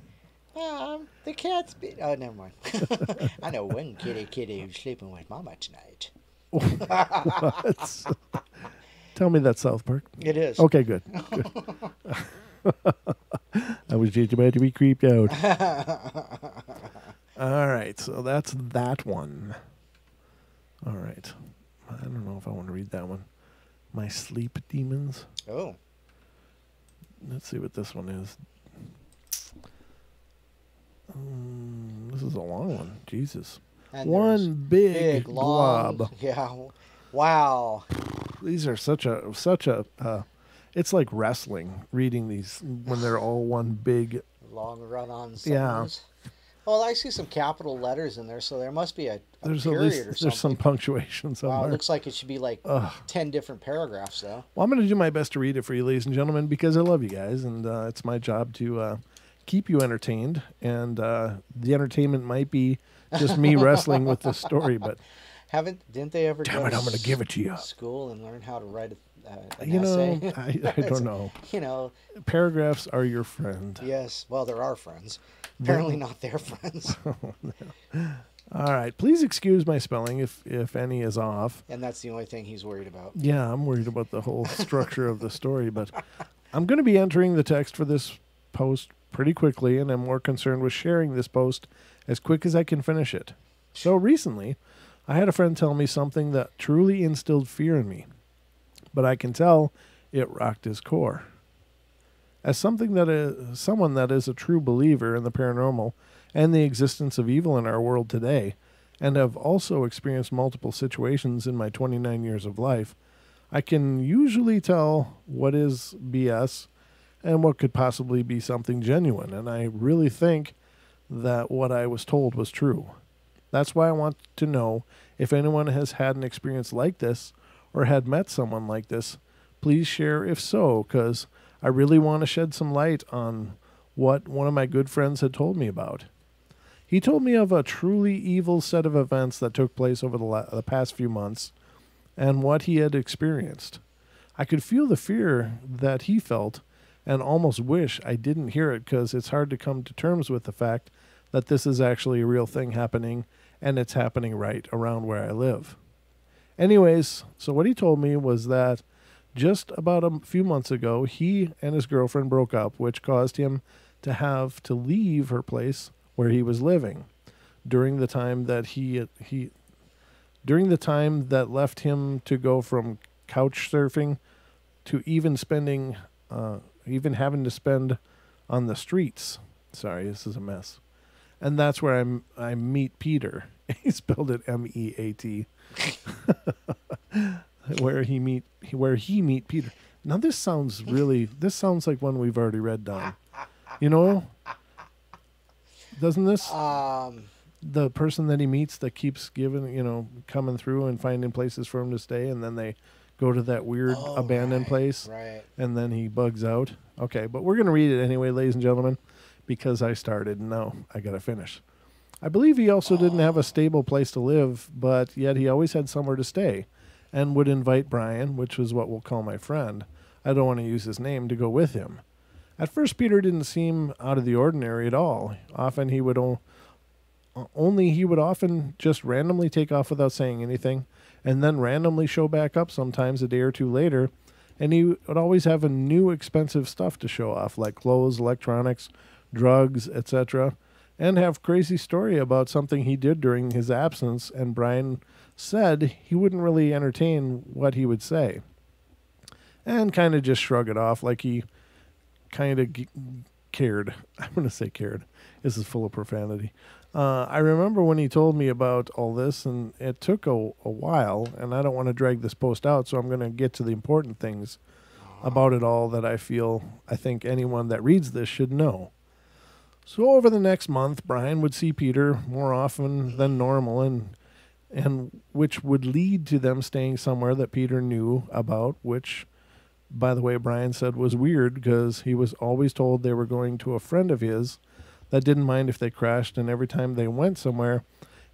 The cat's been... Oh, never mind. I know one kitty who's sleeping with Mama tonight. What? Tell me that's South Park. It is. Okay, good. I was just about to be creeped out. All right, so that's that one. All right. I don't know if I want to read that one. My Sleep Demons. Oh. Let's see what this one is. This is a long one. Jesus. And One big long, glob. Yeah. Wow. These are such a it's like wrestling reading these when they're all one big. Long run-on sentence. Yeah. Well, I see some capital letters in there, so there must be a There's period at least or something. there's some punctuation somewhere. Wow, it looks like it should be like Ugh. 10 different paragraphs, though. Well, I'm going to do my best to read it for you, ladies and gentlemen, because I love you guys, and it's my job to keep you entertained. And the entertainment might be just me wrestling with this story, but Didn't they ever damn go it, to I'm going to give it to you. school and learn how to write an You know, essay? I don't know. You know, Paragraphs are your friend. yes. Well, they're our friends. Apparently not their friends. All right. Please excuse my spelling if any is off. And that's the only thing he's worried about. Yeah, I'm worried about the whole structure of the story, but I'm going to be entering the text for this post pretty quickly, and I'm more concerned with sharing this post as quick as I can finish it. So recently, I had a friend tell me something that truly instilled fear in me, but I can tell it rocked his core. As someone that is a true believer in the paranormal and the existence of evil in our world today, and have also experienced multiple situations in my 29 years of life, I can usually tell what is BS and what could possibly be something genuine, and I really think that what I was told was true. That's why I want to know if anyone has had an experience like this or had met someone like this. Please share if so, because I really want to shed some light on what one of my good friends had told me about. He told me of a truly evil set of events that took place over the past few months and what he had experienced. I could feel the fear that he felt and almost wish I didn't hear it, because it's hard to come to terms with the fact that this is actually a real thing happening, and it's happening right around where I live. Anyways, so what he told me was that just about a few months ago, he and his girlfriend broke up, which caused him to have to leave her place where he was living. During the time that left him to go from couch surfing to even having to spend on the streets. Sorry, this is a mess. And that's where I meet Peter. He spelled it MEAT. where he meet Peter. Now this sounds like one we've already read, Don. You know? Doesn't this? The person that he meets that keeps coming through and finding places for him to stay, and then they go to that weird abandoned place. Right. And then he bugs out. Okay, but we're going to read it anyway, ladies and gentlemen, because I started and now I got to finish. I believe he also didn't have a stable place to live, but yet he always had somewhere to stay and would invite Brian, which is what we'll call my friend. I don't want to use his name, to go with him. At first, Peter didn't seem out of the ordinary at all. Often he would Only he would often just randomly take off without saying anything, and then randomly show back up sometimes a day or two later, and he would always have a new expensive stuff to show off, like clothes, electronics, drugs, etc., and have crazy story about something he did during his absence, and Brian said he wouldn't really entertain what he would say, and kind of just shrug it off like he kind of cared. I'm going to say cared. This is full of profanity. I remember when he told me about all this, and it took a while, and I don't want to drag this post out, so I'm going to get to the important things about it all that I think anyone that reads this should know. So over the next month, Brian would see Peter more often than normal, and which would lead to them staying somewhere that Peter knew about, which, by the way, Brian said was weird because he was always told they were going to a friend of his that didn't mind if they crashed, and every time they went somewhere,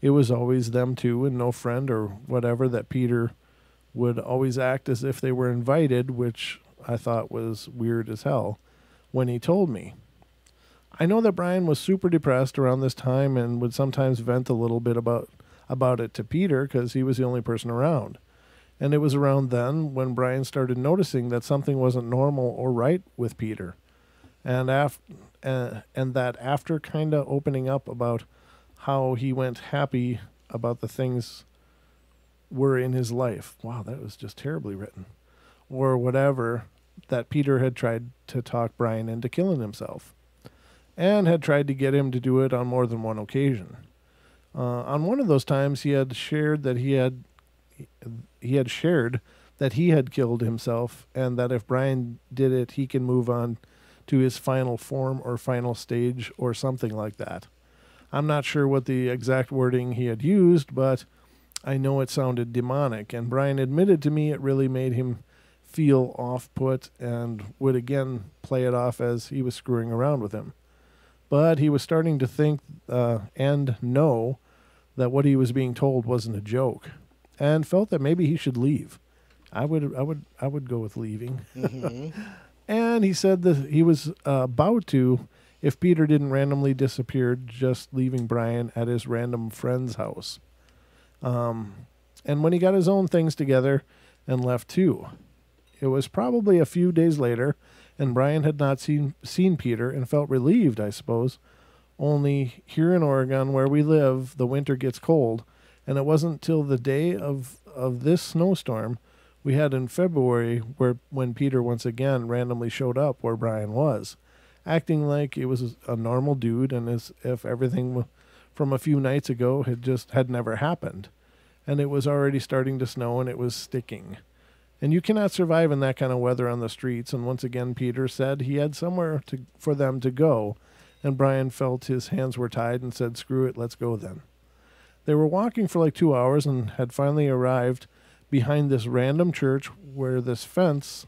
it was always them two and no friend or whatever, that Peter would always act as if they were invited, which I thought was weird as hell when he told me. I know that Brian was super depressed around this time and would sometimes vent a little bit about it to Peter because he was the only person around. And it was around then when Brian started noticing that something wasn't normal or right with Peter. And that after kind of opening up about how he went happy about the things were in his life. Wow, that was just terribly written. Or whatever, that Peter had tried to talk Brian into killing himself, and had tried to get him to do it on more than one occasion. On one of those times, he had shared that he had killed himself, and that if Brian did it, he can move on to his final form or final stage or something like that. I'm not sure what the exact wording he had used, but I know it sounded demonic, and Brian admitted to me it really made him feel off-put and would again play it off as he was screwing around with him. But he was starting to think and know that what he was being told wasn't a joke, and felt that maybe he should leave. I would go with leaving. Mm-hmm. And he said that he was about to if Peter didn't randomly disappear, just leaving Brian at his random friend's house. And when he got his own things together and left too. It was probably a few days later, and Brian had not seen Peter and felt relieved, I suppose. Only here in Oregon, where we live, the winter gets cold, and it wasn't till the day of this snowstorm we had in February when Peter once again randomly showed up where Brian was, acting like it was a normal dude and as if everything from a few nights ago had never happened. And it was already starting to snow, and it was sticking. And you cannot survive in that kind of weather on the streets. And once again, Peter said he had somewhere for them to go, and Brian felt his hands were tied and said, "Screw it, let's go then." They were walking for like 2 hours and had finally arrived behind this random church where this fence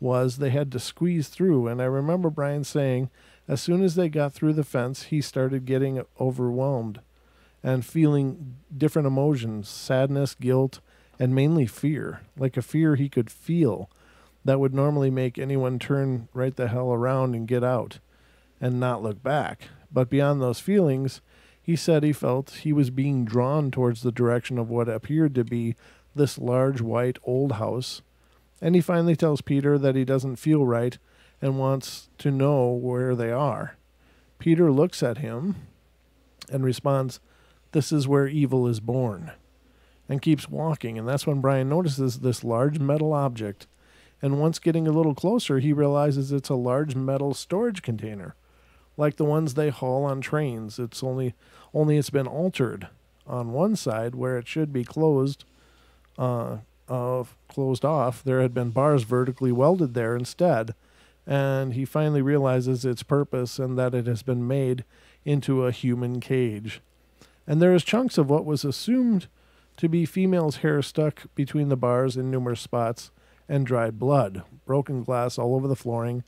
was. They had to squeeze through, and I remember Brian saying as soon as they got through the fence, he started getting overwhelmed and feeling different emotions, sadness, guilt, and mainly fear, like a fear he could feel that would normally make anyone turn right the hell around and get out and not look back. But beyond those feelings, he said he felt he was being drawn towards the direction of what appeared to be this large white old house. And he finally tells Peter that he doesn't feel right and wants to know where they are. Peter looks at him and responds, "This is where evil is born," and keeps walking. And that's when Brian notices this large metal object. And once getting a little closer, he realizes it's a large metal storage container, like the ones they haul on trains. It's only it's been altered on one side where it should be closed off. There had been bars vertically welded there instead. And he finally realizes its purpose and that it has been made into a human cage. And there is chunks of what was assumed to be female's hair stuck between the bars in numerous spots, and dried blood, broken glass all over the flooring,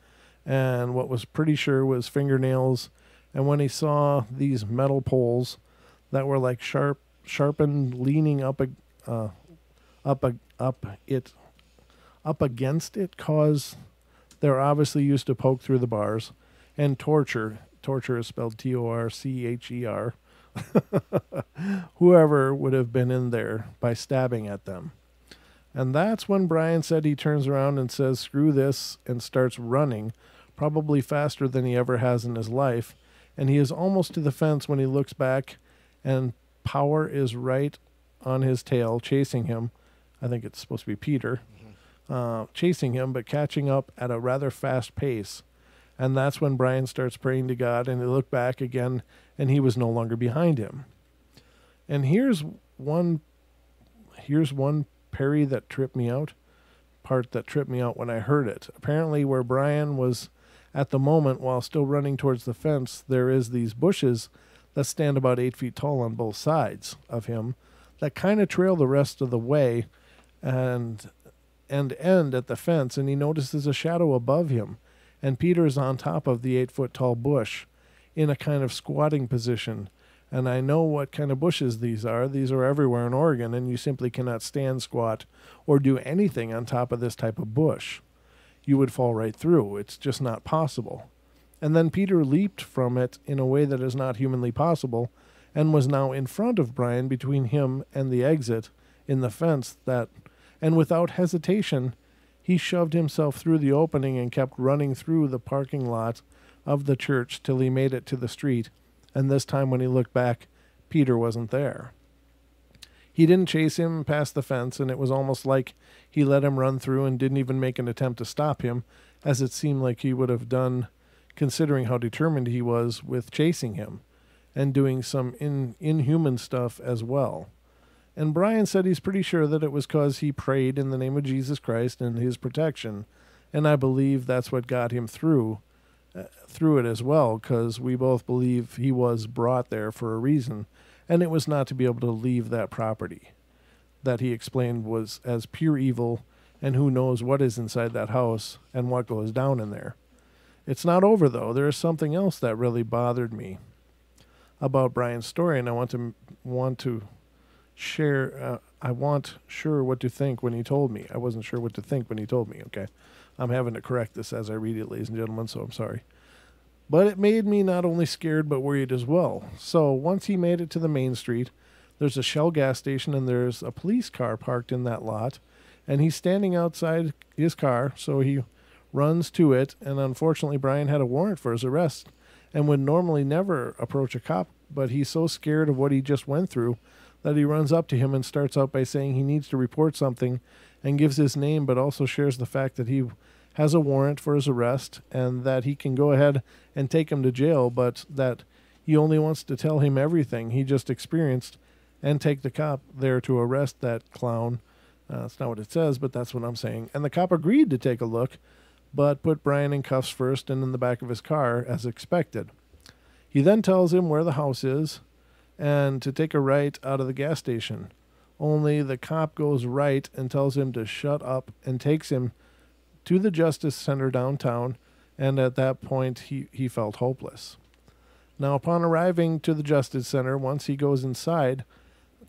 and what was pretty sure was fingernails. And when he saw these metal poles that were like sharpened, leaning up against it, cause they're obviously used to poke through the bars, and torture is spelled Torcher, whoever would have been in there by stabbing at them. And that's when Brian said he turns around and says, screw this, and starts running, probably faster than he ever has in his life. And he is almost to the fence when he looks back, and Power is right on his tail, chasing him. I think it's supposed to be Peter, chasing him, but catching up at a rather fast pace. And that's when Brian starts praying to God, and he looked back again, and he was no longer behind him. And here's one Perry that tripped me out, part that tripped me out when I heard it. Apparently where Brian was at the moment while still running towards the fence, there is these bushes that stand about 8 feet tall on both sides of him that kind of trail the rest of the way and end at the fence, and he notices a shadow above him, and Peter's on top of the 8-foot tall bush in a kind of squatting position. And I know what kind of bushes these are. These are everywhere in Oregon, and you simply cannot stand, squat, or do anything on top of this type of bush. You would fall right through. It's just not possible. And then Peter leaped from it in a way that is not humanly possible, and was now in front of Brian, between him and the exit in the fence, and without hesitation, he shoved himself through the opening and kept running through the parking lot of the church till he made it to the street. And this time when he looked back, Peter wasn't there. He didn't chase him past the fence, and it was almost like he let him run through and didn't even make an attempt to stop him, as it seemed like he would have done, considering how determined he was with chasing him and doing some inhuman stuff as well. And Brian said he's pretty sure that it was because he prayed in the name of Jesus Christ and his protection, and I believe that's what got him through it as well, because we both believe he was brought there for a reason, and it was not to be able to leave that property that he explained was as pure evil, and who knows what is inside that house and what goes down in there. It's not over, though. There is something else that really bothered me about Brian's story, and I want to share. I want sure what to think when he told me. I wasn't sure what to think when he told me, okay? I'm having to correct this as I read it, ladies and gentlemen, so I'm sorry. But it made me not only scared but worried as well. So once he made it to the main street, there's a Shell gas station, and there's a police car parked in that lot, and he's standing outside his car, so he runs to it, and unfortunately Brian had a warrant for his arrest and would normally never approach a cop, but he's so scared of what he just went through that he runs up to him and starts out by saying he needs to report something, and gives his name, but also shares the fact that he has a warrant for his arrest and that he can go ahead and take him to jail, but that he only wants to tell him everything he just experienced and take the cop there to arrest that clown. That's not what it says, but that's what I'm saying. And the cop agreed to take a look, but put Brian in cuffs first and in the back of his car as expected. He then tells him where the house is and to take a right out of the gas station. Only the cop goes right and tells him to shut up and takes him to the Justice Center downtown, and at that point he felt hopeless. Now, upon arriving to the Justice Center, once he goes inside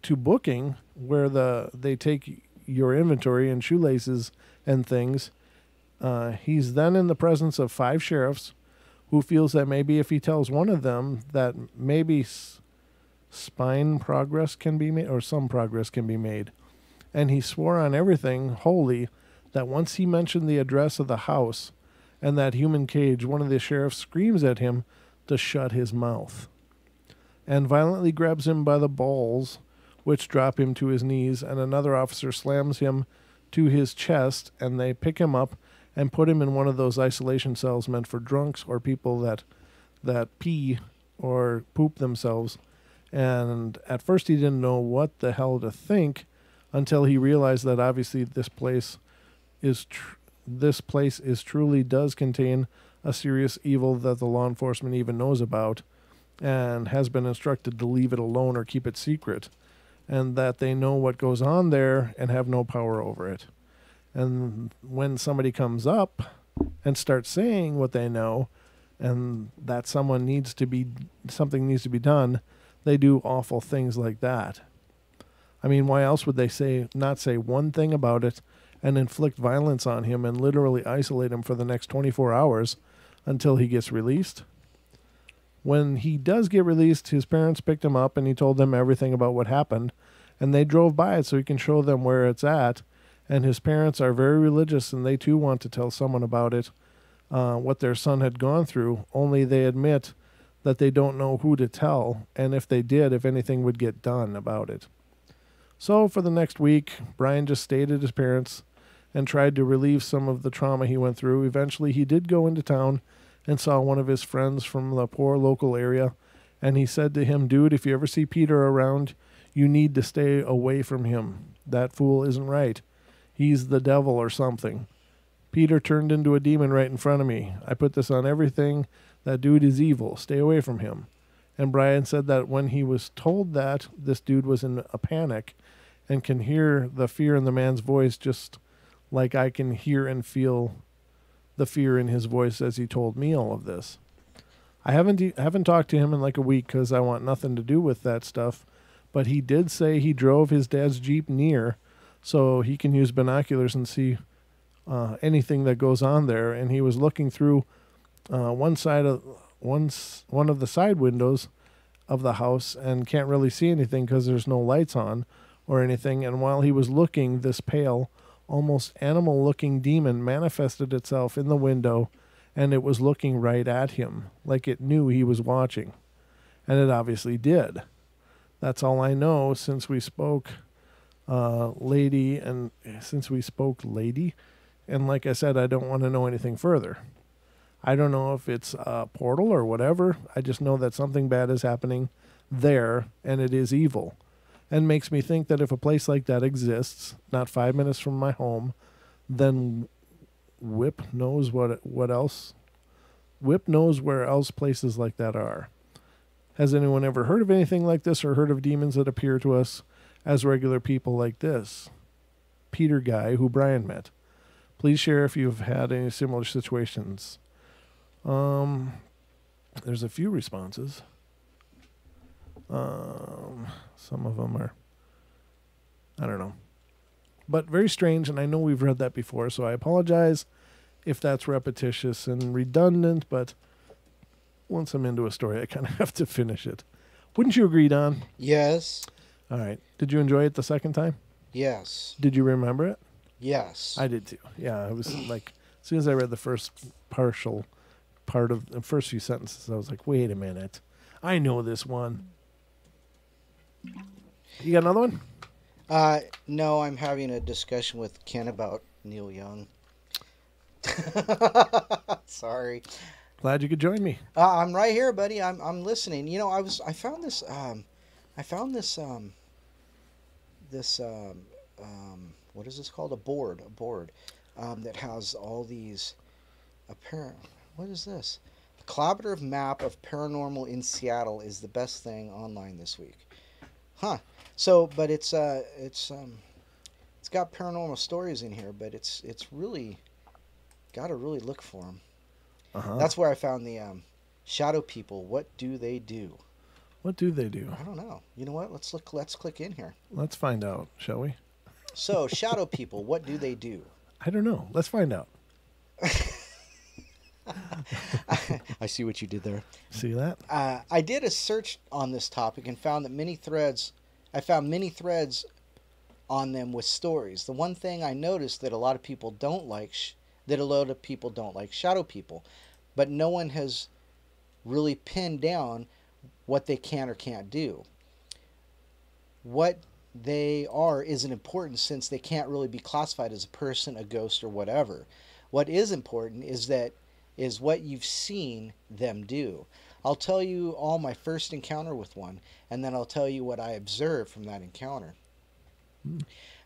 to booking, where they take your inventory and shoelaces and things, he's then in the presence of 5 sheriffs who feels that maybe if he tells one of them that maybe some progress can be made. And he swore on everything holy that once he mentioned the address of the house and that human cage, one of the sheriffs screams at him to shut his mouth and violently grabs him by the balls, which drop him to his knees, and another officer slams him to his chest, and they pick him up and put him in one of those isolation cells meant for drunks or people that pee or poop themselves. And at first he didn't know what the hell to think until he realized that obviously this place truly does contain a serious evil that the law enforcement even knows about and has been instructed to leave it alone or keep it secret, and that they know what goes on there and have no power over it. And when somebody comes up and starts saying what they know and that something needs to be done, they do awful things like that. I mean, why else would they not say one thing about it and inflict violence on him and literally isolate him for the next 24 hours until he gets released? When he does get released, his parents picked him up and he told them everything about what happened. And they drove by it so he can show them where it's at. And his parents are very religious and they too want to tell someone about it, what their son had gone through. Only they admit that they don't know who to tell. And if they did, if anything would get done about it. So for the next week, Brian just stayed at his parents' and tried to relieve some of the trauma he went through. Eventually, he did go into town and saw one of his friends from the poor local area. And he said to him, "Dude, if you ever see Peter around, you need to stay away from him. That fool isn't right. He's the devil or something. Peter turned into a demon right in front of me. I put this on everything. That dude is evil. Stay away from him." And Brian said that when he was told that, this dude was in a panic and can hear the fear in the man's voice just like I can hear and feel the fear in his voice as he told me all of this. I haven't talked to him in like a week because I want nothing to do with that stuff, but he did say he drove his dad's Jeep near so he can use binoculars and see anything that goes on there. And he was looking through one of the side windows of the house and can't really see anything because there's no lights on or anything. And while he was looking, this pale, almost animal-looking demon manifested itself in the window, and it was looking right at him, like it knew he was watching. And it obviously did. That's all I know since we spoke, lady. And like I said, I don't want to know anything further. I don't know if it's a portal or whatever. I just know that something bad is happening there, and it is evil. And makes me think that if a place like that exists, not 5 minutes from my home, then Whip knows what else. Whip knows where else places like that are. Has anyone ever heard of anything like this or heard of demons that appear to us as regular people like this Peter guy who Brian met? Please share if you've had any similar situations. There's a few responses. Some of them are, I don't know, but very strange. And I know we've read that before, so I apologize if that's repetitious and redundant, but once I'm into a story, I kind of have to finish it. Wouldn't you agree, Don? Yes. All right. Did you enjoy it the second time? Yes. Did you remember it? Yes. I did too. Yeah, it was like, as soon as I read the first partial part of the first few sentences, I was like, wait a minute. I know this one. You got another one? No, I'm having a discussion with Ken about Neil Young. Sorry. Glad you could join me. I'm right here, buddy. I'm listening. You know, I found this what is this called? A board that has all these apparent. What is this? The collaborative map of paranormal in Seattle is the best thing online this week. Huh. So, but it's got paranormal stories in here, but it's really got to really look for them. Uh-huh. That's where I found the shadow people. What do they do? What do they do? I don't know. You know what? Let's look. Let's click in here. Let's find out, shall we? So, shadow people. What do they do? I don't know. Let's find out. I see what you did there. See that? I did a search on this topic and found that I found many threads on them with stories. The one thing I noticed that a lot of people don't like, shadow people, but no one has really pinned down what they can or can't do. What they are isn't important since they can't really be classified as a person, a ghost, or whatever. What is important is what you've seen them do. I'll tell you all my first encounter with one, and then I'll tell you what I observed from that encounter.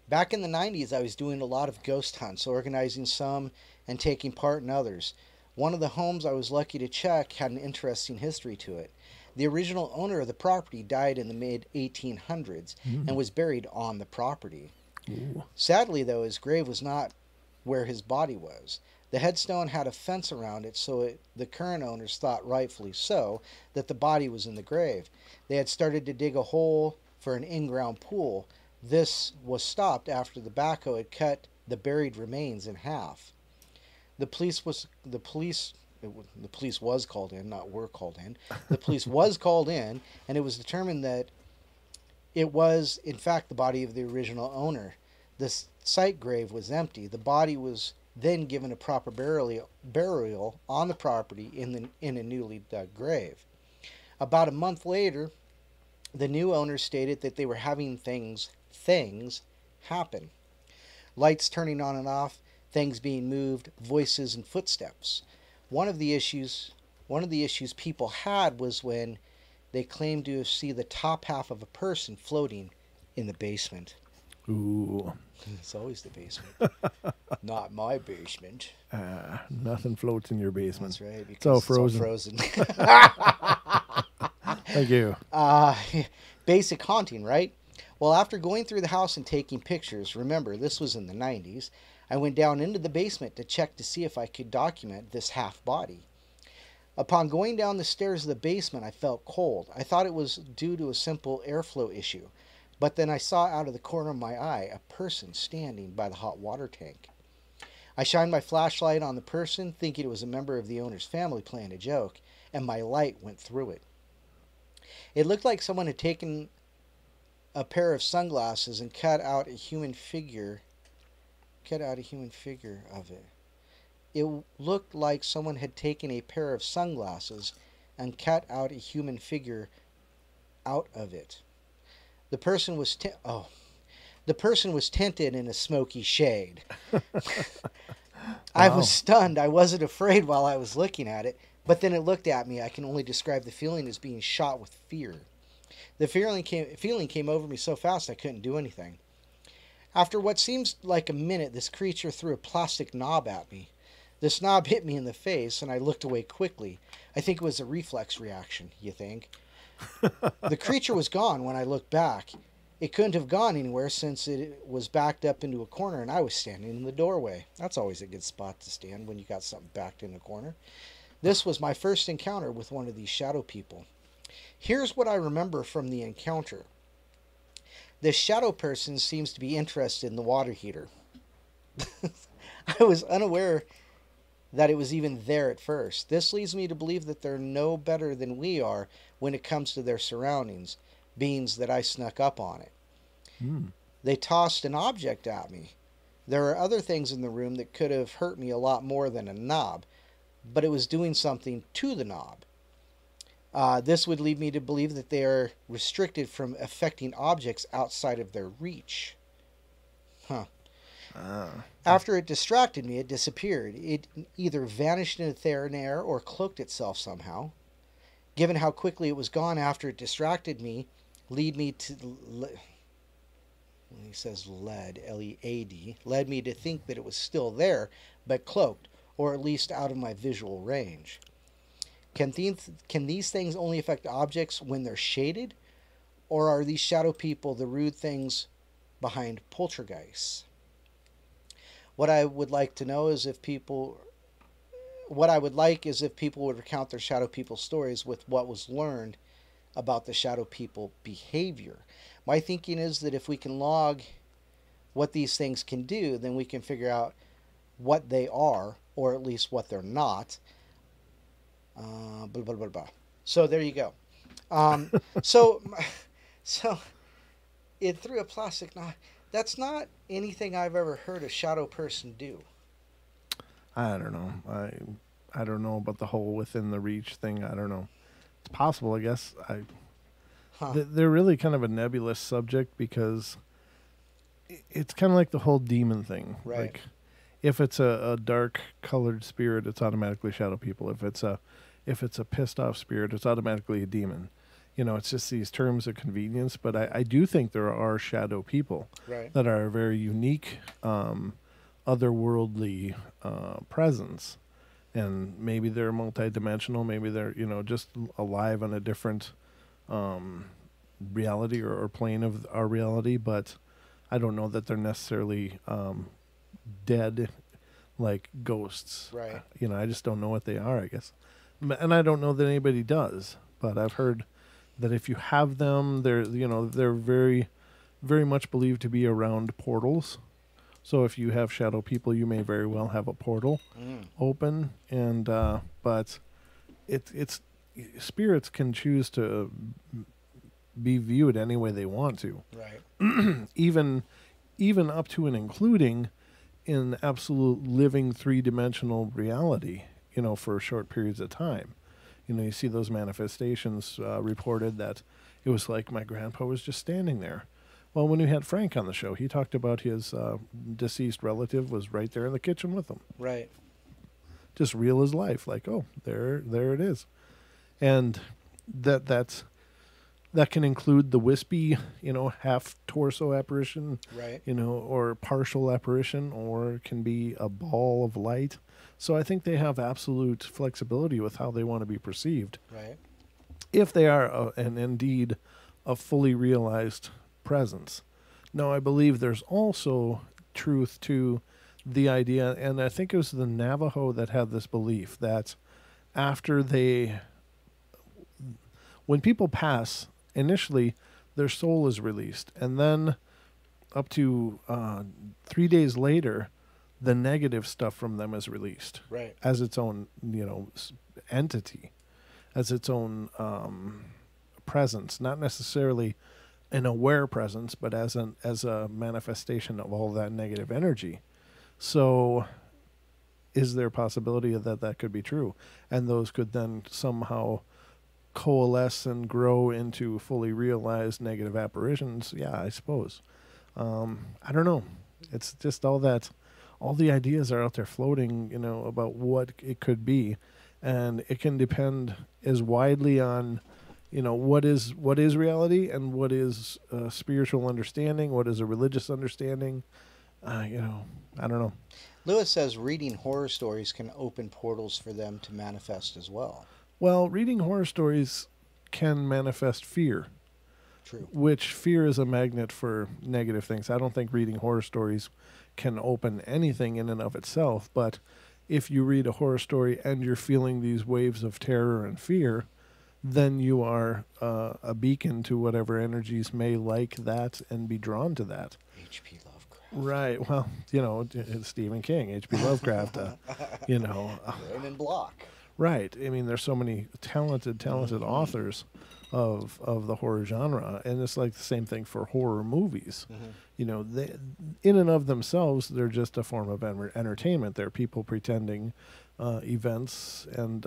Back in the 90s, I was doing a lot of ghost hunts, organizing some and taking part in others. One of the homes I was lucky to check had an interesting history to it. The original owner of the property died in the mid-1800s and was buried on the property. Ooh. Sadly, though, his grave was not where his body was. The headstone had a fence around it, so the current owners thought, rightfully so, that the body was in the grave. They had started to dig a hole for an in-ground pool. This was stopped after the backhoe had cut the buried remains in half. The police the police was called in, not were called in. The police was called in, and it was determined that it was, in fact, the body of the original owner. The site grave was empty. The body was then given a proper burial on the property in a newly dug grave. About a month later, the new owner stated that they were having things happen. Lights turning on and off, things being moved, voices and footsteps. One of the issues people had was when they claimed to see the top half of a person floating in the basement. Ooh. It's always the basement. Not my basement. Nothing floats in your basement. That's right. It's all frozen. Thank you. Basic haunting, right? Well, after going through the house and taking pictures, remember, this was in the 90s, I went down into the basement to check to see if I could document this half body. Upon going down the stairs of the basement, I felt cold. I thought it was due to a simple airflow issue. But then I saw out of the corner of my eye a person standing by the hot water tank. I shined my flashlight on the person, thinking it was a member of the owner's family playing a joke, and my light went through it. It looked like someone had taken a pair of sunglasses and cut out a human figure of it. It looked like someone had taken a pair of sunglasses and cut out a human figure out of it. The person was tinted in a smoky shade. I was stunned. I wasn't afraid while I was looking at it, but then it looked at me. I can only describe the feeling as being shot with fear. The feeling came over me so fast I couldn't do anything. After what seems like a minute, this creature threw a plastic knob at me. This knob hit me in the face, and I looked away quickly. I think it was a reflex reaction, you think? The creature was gone when I looked back. It couldn't have gone anywhere since it was backed up into a corner and I was standing in the doorway. That's always a good spot to stand when you got something backed in a corner. This was my first encounter with one of these shadow people. Here's what I remember from the encounter. This shadow person seems to be interested in the water heater. I was unaware that it was even there at first. This leads me to believe that they're no better than we are when it comes to their surroundings, beings that I snuck up on it. They tossed an object at me. There are other things in the room that could have hurt me a lot more than a knob, but it was doing something to the knob. This would lead me to believe that they are restricted from affecting objects outside of their reach. After it distracted me, it disappeared. It either vanished into thin air or cloaked itself somehow. Given how quickly it was gone after it distracted me, led me to think that it was still there, but cloaked, or at least out of my visual range. Can these things only affect objects when they're shaded? Or are these shadow people the rude things behind poltergeists? What I would like is if people would recount their shadow people stories with what was learned about the shadow people behavior. My thinking is that if we can log what these things can do, then we can figure out what they are, or at least what they're not. So there you go. So it threw a plastic knob. That's not anything I've ever heard a shadow person do. I don't know. I don't know about the whole within the reach thing. I don't know. It's possible, I guess. They're really kind of a nebulous subject because it's kind of like the whole demon thing. Right. Like, if it's a dark colored spirit, it's automatically shadow people. If it's a pissed off spirit, it's automatically a demon. You know, it's just these terms of convenience. But I do think there are shadow people that are a very unique, otherworldly presence. And maybe they're multidimensional. Maybe they're, just alive on a different reality or plane of our reality. But I don't know that they're necessarily dead like ghosts. Right. I just don't know what they are, I guess. And I don't know that anybody does. But I've heard that if you have them, they're very, very much believed to be around portals So if you have shadow people, you may very well have a portal open, and but it's spirits can choose to be viewed any way they want to. Right. Even up to and including in absolute living three-dimensional reality, for short periods of time. You see those manifestations reported that it was like my grandpa was just standing there. Well, when we had Frank on the show, he talked about his deceased relative was right there in the kitchen with him. Right. Just real as life. Like, oh, there it is. And that can include the wispy, half torso apparition, right, or partial apparition, or it can be a ball of light. So I think they have absolute flexibility with how they want to be perceived. Right. If they are, and indeed, a fully realized presence. Now, I believe there's also truth to the idea, and I think it was the Navajo that had this belief that when people pass, initially their soul is released, and then up to 3 days later, the negative stuff from them is released. Right. As its own, entity, as its own presence, not necessarily an aware presence, but as a manifestation of all that negative energy. So is there a possibility that could be true? And those could then somehow coalesce and grow into fully realized negative apparitions? Yeah, I suppose. I don't know. It's just all the ideas are out there floating, about what it could be. And it can depend as widely on what is reality and what is spiritual understanding, what is a religious understanding. I don't know. Lewis says reading horror stories can open portals for them to manifest as well. Well, reading horror stories can manifest fear. True. Which fear is a magnet for negative things. I don't think reading horror stories can open anything in and of itself, but if you read a horror story and you're feeling these waves of terror and fear, then you are a beacon to whatever energies may like that and be drawn to that. H.P. Lovecraft. Right. Well, Stephen King, H.P. Lovecraft, Raymond Block. Right. I mean, there's so many talented authors of the horror genre, and it's like the same thing for horror movies. They, in and of themselves, they're just a form of entertainment. They're people pretending events and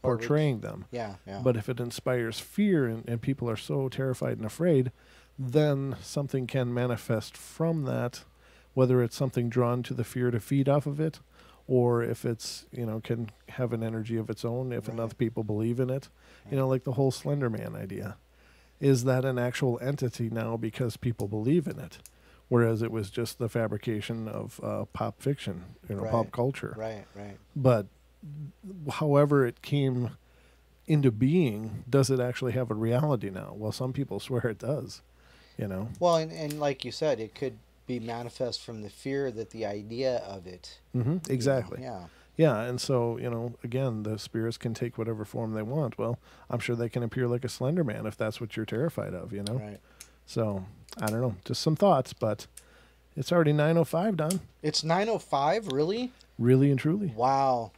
portraying them. Yeah. But if it inspires fear and people are so terrified and afraid, then something can manifest from that, whether it's something drawn to the fear to feed off of it, or if it's, can have an energy of its own if enough people believe in it. Like the whole Slender Man idea. Is that an actual entity now because people believe in it? Whereas it was just the fabrication of pop fiction, pop culture. Right. But however it came into being, does it actually have a reality now? Well, some people swear it does, Well, and like you said, it could be manifest from the fear that the idea of it. Exactly. Yeah. And so, again, the spirits can take whatever form they want. Well, I'm sure they can appear like a Slender Man if that's what you're terrified of, Right. So, I don't know. Just some thoughts, but it's already 9:05, Don. It's 9:05, really? Really and truly. Wow.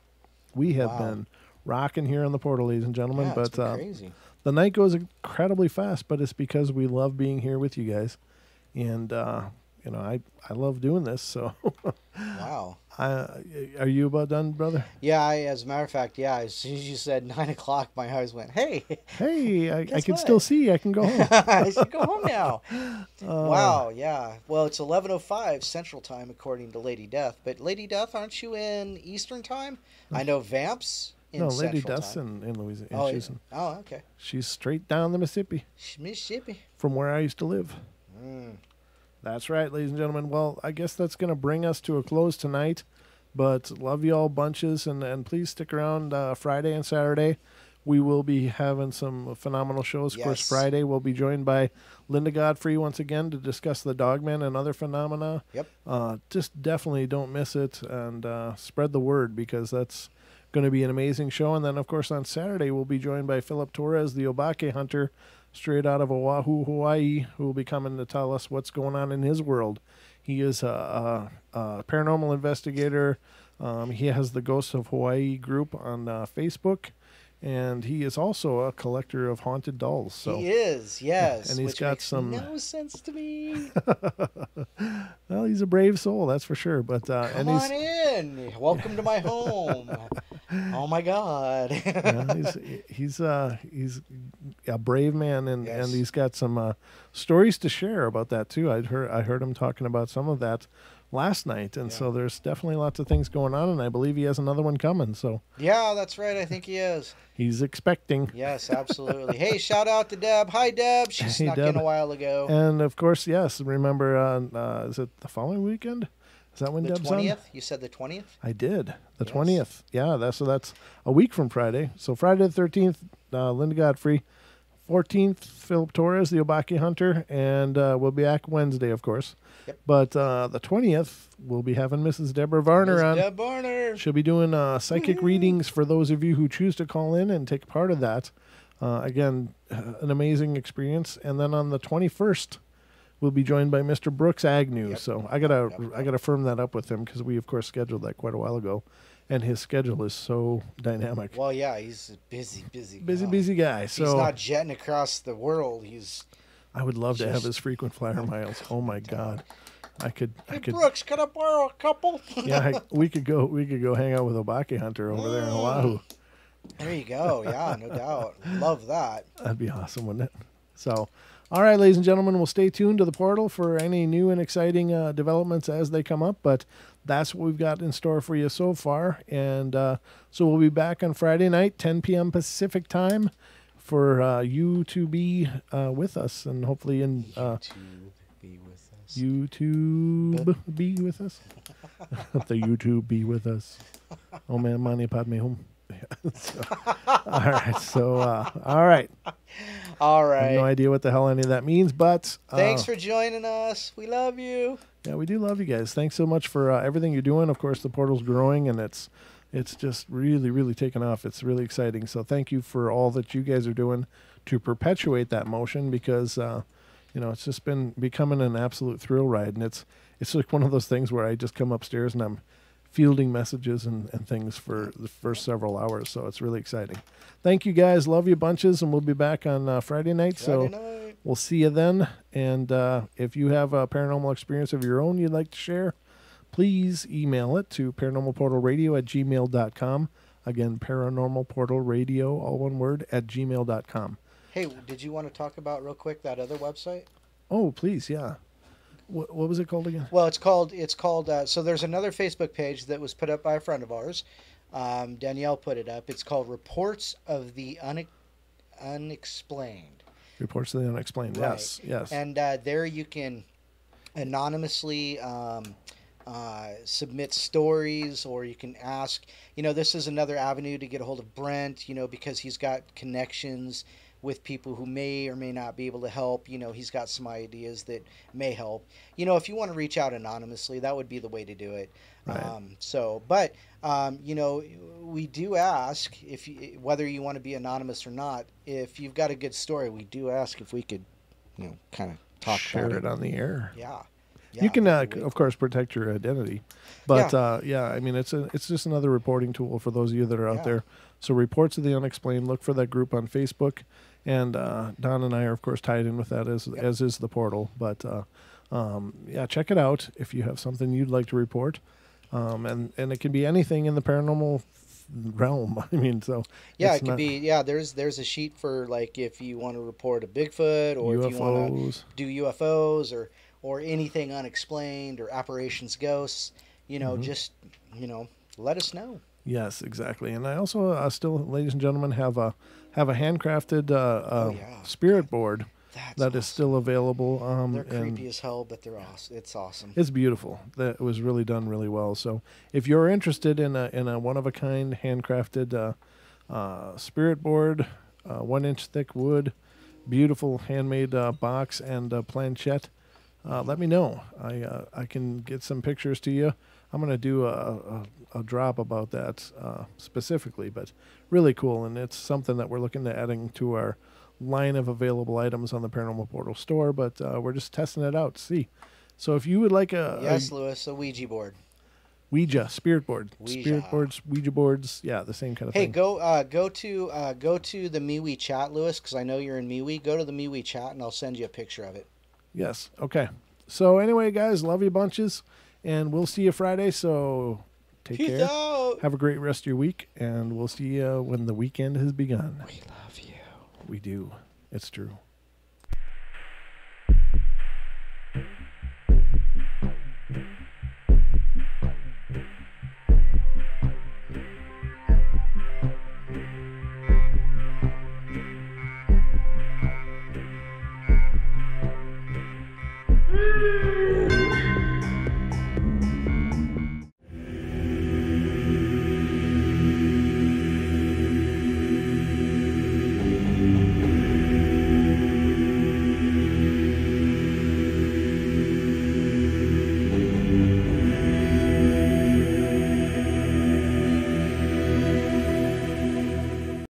We have been rocking here on the portal, ladies and gentlemen. Yeah, it's been crazy. The night goes incredibly fast, but it's because we love being here with you guys. And, I love doing this, so. Wow. Are you about done, brother? Yeah, as a matter of fact, as soon as you said 9 o'clock, my eyes went, hey. Hey, I can still see. I can go home. I should go home now. Wow, yeah. Well, it's 11:05 Central Time, according to Lady Death. But Lady Death, aren't you in Eastern Time? I know Vamps in No, Central Lady Death's Time. in Louisiana. Oh, She's in, okay. she's straight down the Mississippi Mississippi. from where I used to live. That's right, ladies and gentlemen. Well, I guess that's going to bring us to a close tonight. But love you all bunches, and please stick around Friday and Saturday. We will be having some phenomenal shows. Of course, Friday we'll be joined by Linda Godfrey once again to discuss the Dogman and other phenomena. Yep. Just definitely don't miss it, and spread the word, because that's going to be an amazing show. And then, of course, on Saturday we'll be joined by Philip Torres, the Obake hunter, straight out of Oahu, Hawaii, who will be coming to tell us what's going on in his world. He is a paranormal investigator. He has the Ghosts of Hawaii group on Facebook, and he is also a collector of haunted dolls. So he is, yes, and he's which got makes some. no sense to me. Well, he's a brave soul, that's for sure. But Come on in, welcome to my home. Oh my God. he's a brave man, and Yes. he's got some stories to share about that too. I heard him talking about some of that last night, and so there's definitely lots of things going on, and I believe he has another one coming. So Yeah, that's right. I think he is. he's expecting. Yes, absolutely. Hey, shout out to Deb. Hi, Deb. She snuck Deb. in a while ago. And of course, yes. Remember, is it the following weekend? Is that when The Deb's on? 20th? You said the 20th? I did. The Yes. 20th. Yeah, that's a week from Friday. So Friday the 13th, Linda Godfrey. 14th, Philip Torres, the Obaki Hunter. And we'll be back Wednesday, of course. Yep. But the 20th, we'll be having Mrs. Deborah Varner on. Deb Varner. She'll be doing psychic readings for those of you who choose to call in and take part of that. Again, an amazing experience. And then on the 21st, we'll be joined by Mr. Brooks Agnew. Yep. So I gotta firm that up with him because we of course scheduled that quite a while ago, and his schedule is so dynamic. Well, yeah, he's a busy guy. Busy guy. So He's not jetting across the world. I would love to have just- his frequent flyer miles. Oh my God, I could. Brooks, can I borrow a couple? Yeah, we could go hang out with Obaki Hunter over there in Oahu. There you go. Yeah, no doubt. Love that. That'd be awesome, wouldn't it? So, all right, ladies and gentlemen, we'll stay tuned to the portal for any new and exciting developments as they come up. But that's what we've got in store for you so far. And so we'll be back on Friday night, 10 p.m. Pacific time, for you to be with us, and hopefully in YouTube be with us. The YouTube be with us. Oh man, mani padme hum. So, all right. So, all right. All I have no right. idea what the hell any of that means, but Thanks for joining us. We love you. yeah, we do love you guys. Thanks so much for everything you're doing. Of course, the portal's growing, and it's just really taken off. It's really exciting. So thank you for all that you guys are doing to perpetuate that motion, because it's just been becoming an absolute thrill ride, and it's like one of those things where I just come upstairs and I'm fielding messages and things for the first several hours. So it's really exciting. Thank you guys. Love you bunches. And we'll be back on Friday night. Friday night. We'll see you then. And if you have a paranormal experience of your own you'd like to share, please email it to paranormalportalradio@gmail.com. Again, paranormalportalradio, all one word, @gmail.com. Hey, did you want to talk about real quick that other website? Oh, please. Yeah. What was it called again? Well, it's called. So there's another Facebook page that was put up by a friend of ours. Danielle put it up. It's called Reports of the Unexplained. Reports of the Unexplained. Right. Yes. And there you can anonymously submit stories, or you can ask. This is another avenue to get a hold of Brent. Because he's got connections with people who may or may not be able to help. He's got some ideas that may help. If you want to reach out anonymously, that would be the way to do it. Right. We do ask whether you want to be anonymous or not. If you've got a good story, we do ask if we could, kind of talk Share about it on the air. Yeah. You can, of course, protect your identity, but I mean, it's just another reporting tool for those of you that are out there. So, Reports of the Unexplained. Look for that group on Facebook, and Don and I are, of course, tied in with that as is the portal. But check it out if you have something you'd like to report, and it can be anything in the paranormal realm. I mean, so it could be. Yeah, there's a sheet for like if you want to report a Bigfoot, or UFOs. if you want to do UFOs or anything unexplained, or apparitions, ghosts, just, let us know. Yes, exactly. And I also still, ladies and gentlemen, have a handcrafted spirit board that is still available. They're creepy as hell, but they're awesome. It's awesome. It's beautiful. That was really done really well. So if you're interested in a one-of-a-kind handcrafted spirit board, 1-inch thick wood, beautiful handmade box and planchette, let me know. I can get some pictures to you. I'm going to do a drop about that specifically, but really cool. And it's something that we're looking at adding to our line of available items on the Paranormal Portal store, but we're just testing it out to see. So if you would like a Yes, Lewis, a Ouija board. Ouija, spirit board, Ouija. spirit boards, Ouija boards, yeah, the same kind of Hey, thing. go to the MeWe chat, Lewis, because I know you're in MeWe. Go to the MeWe chat, and I'll send you a picture of it. Yes. Okay. So anyway, guys, love you bunches, and we'll see you Friday. So take Peace care. out. Have a great rest of your week, and we'll see you when the weekend has begun. We love you. We do. It's true.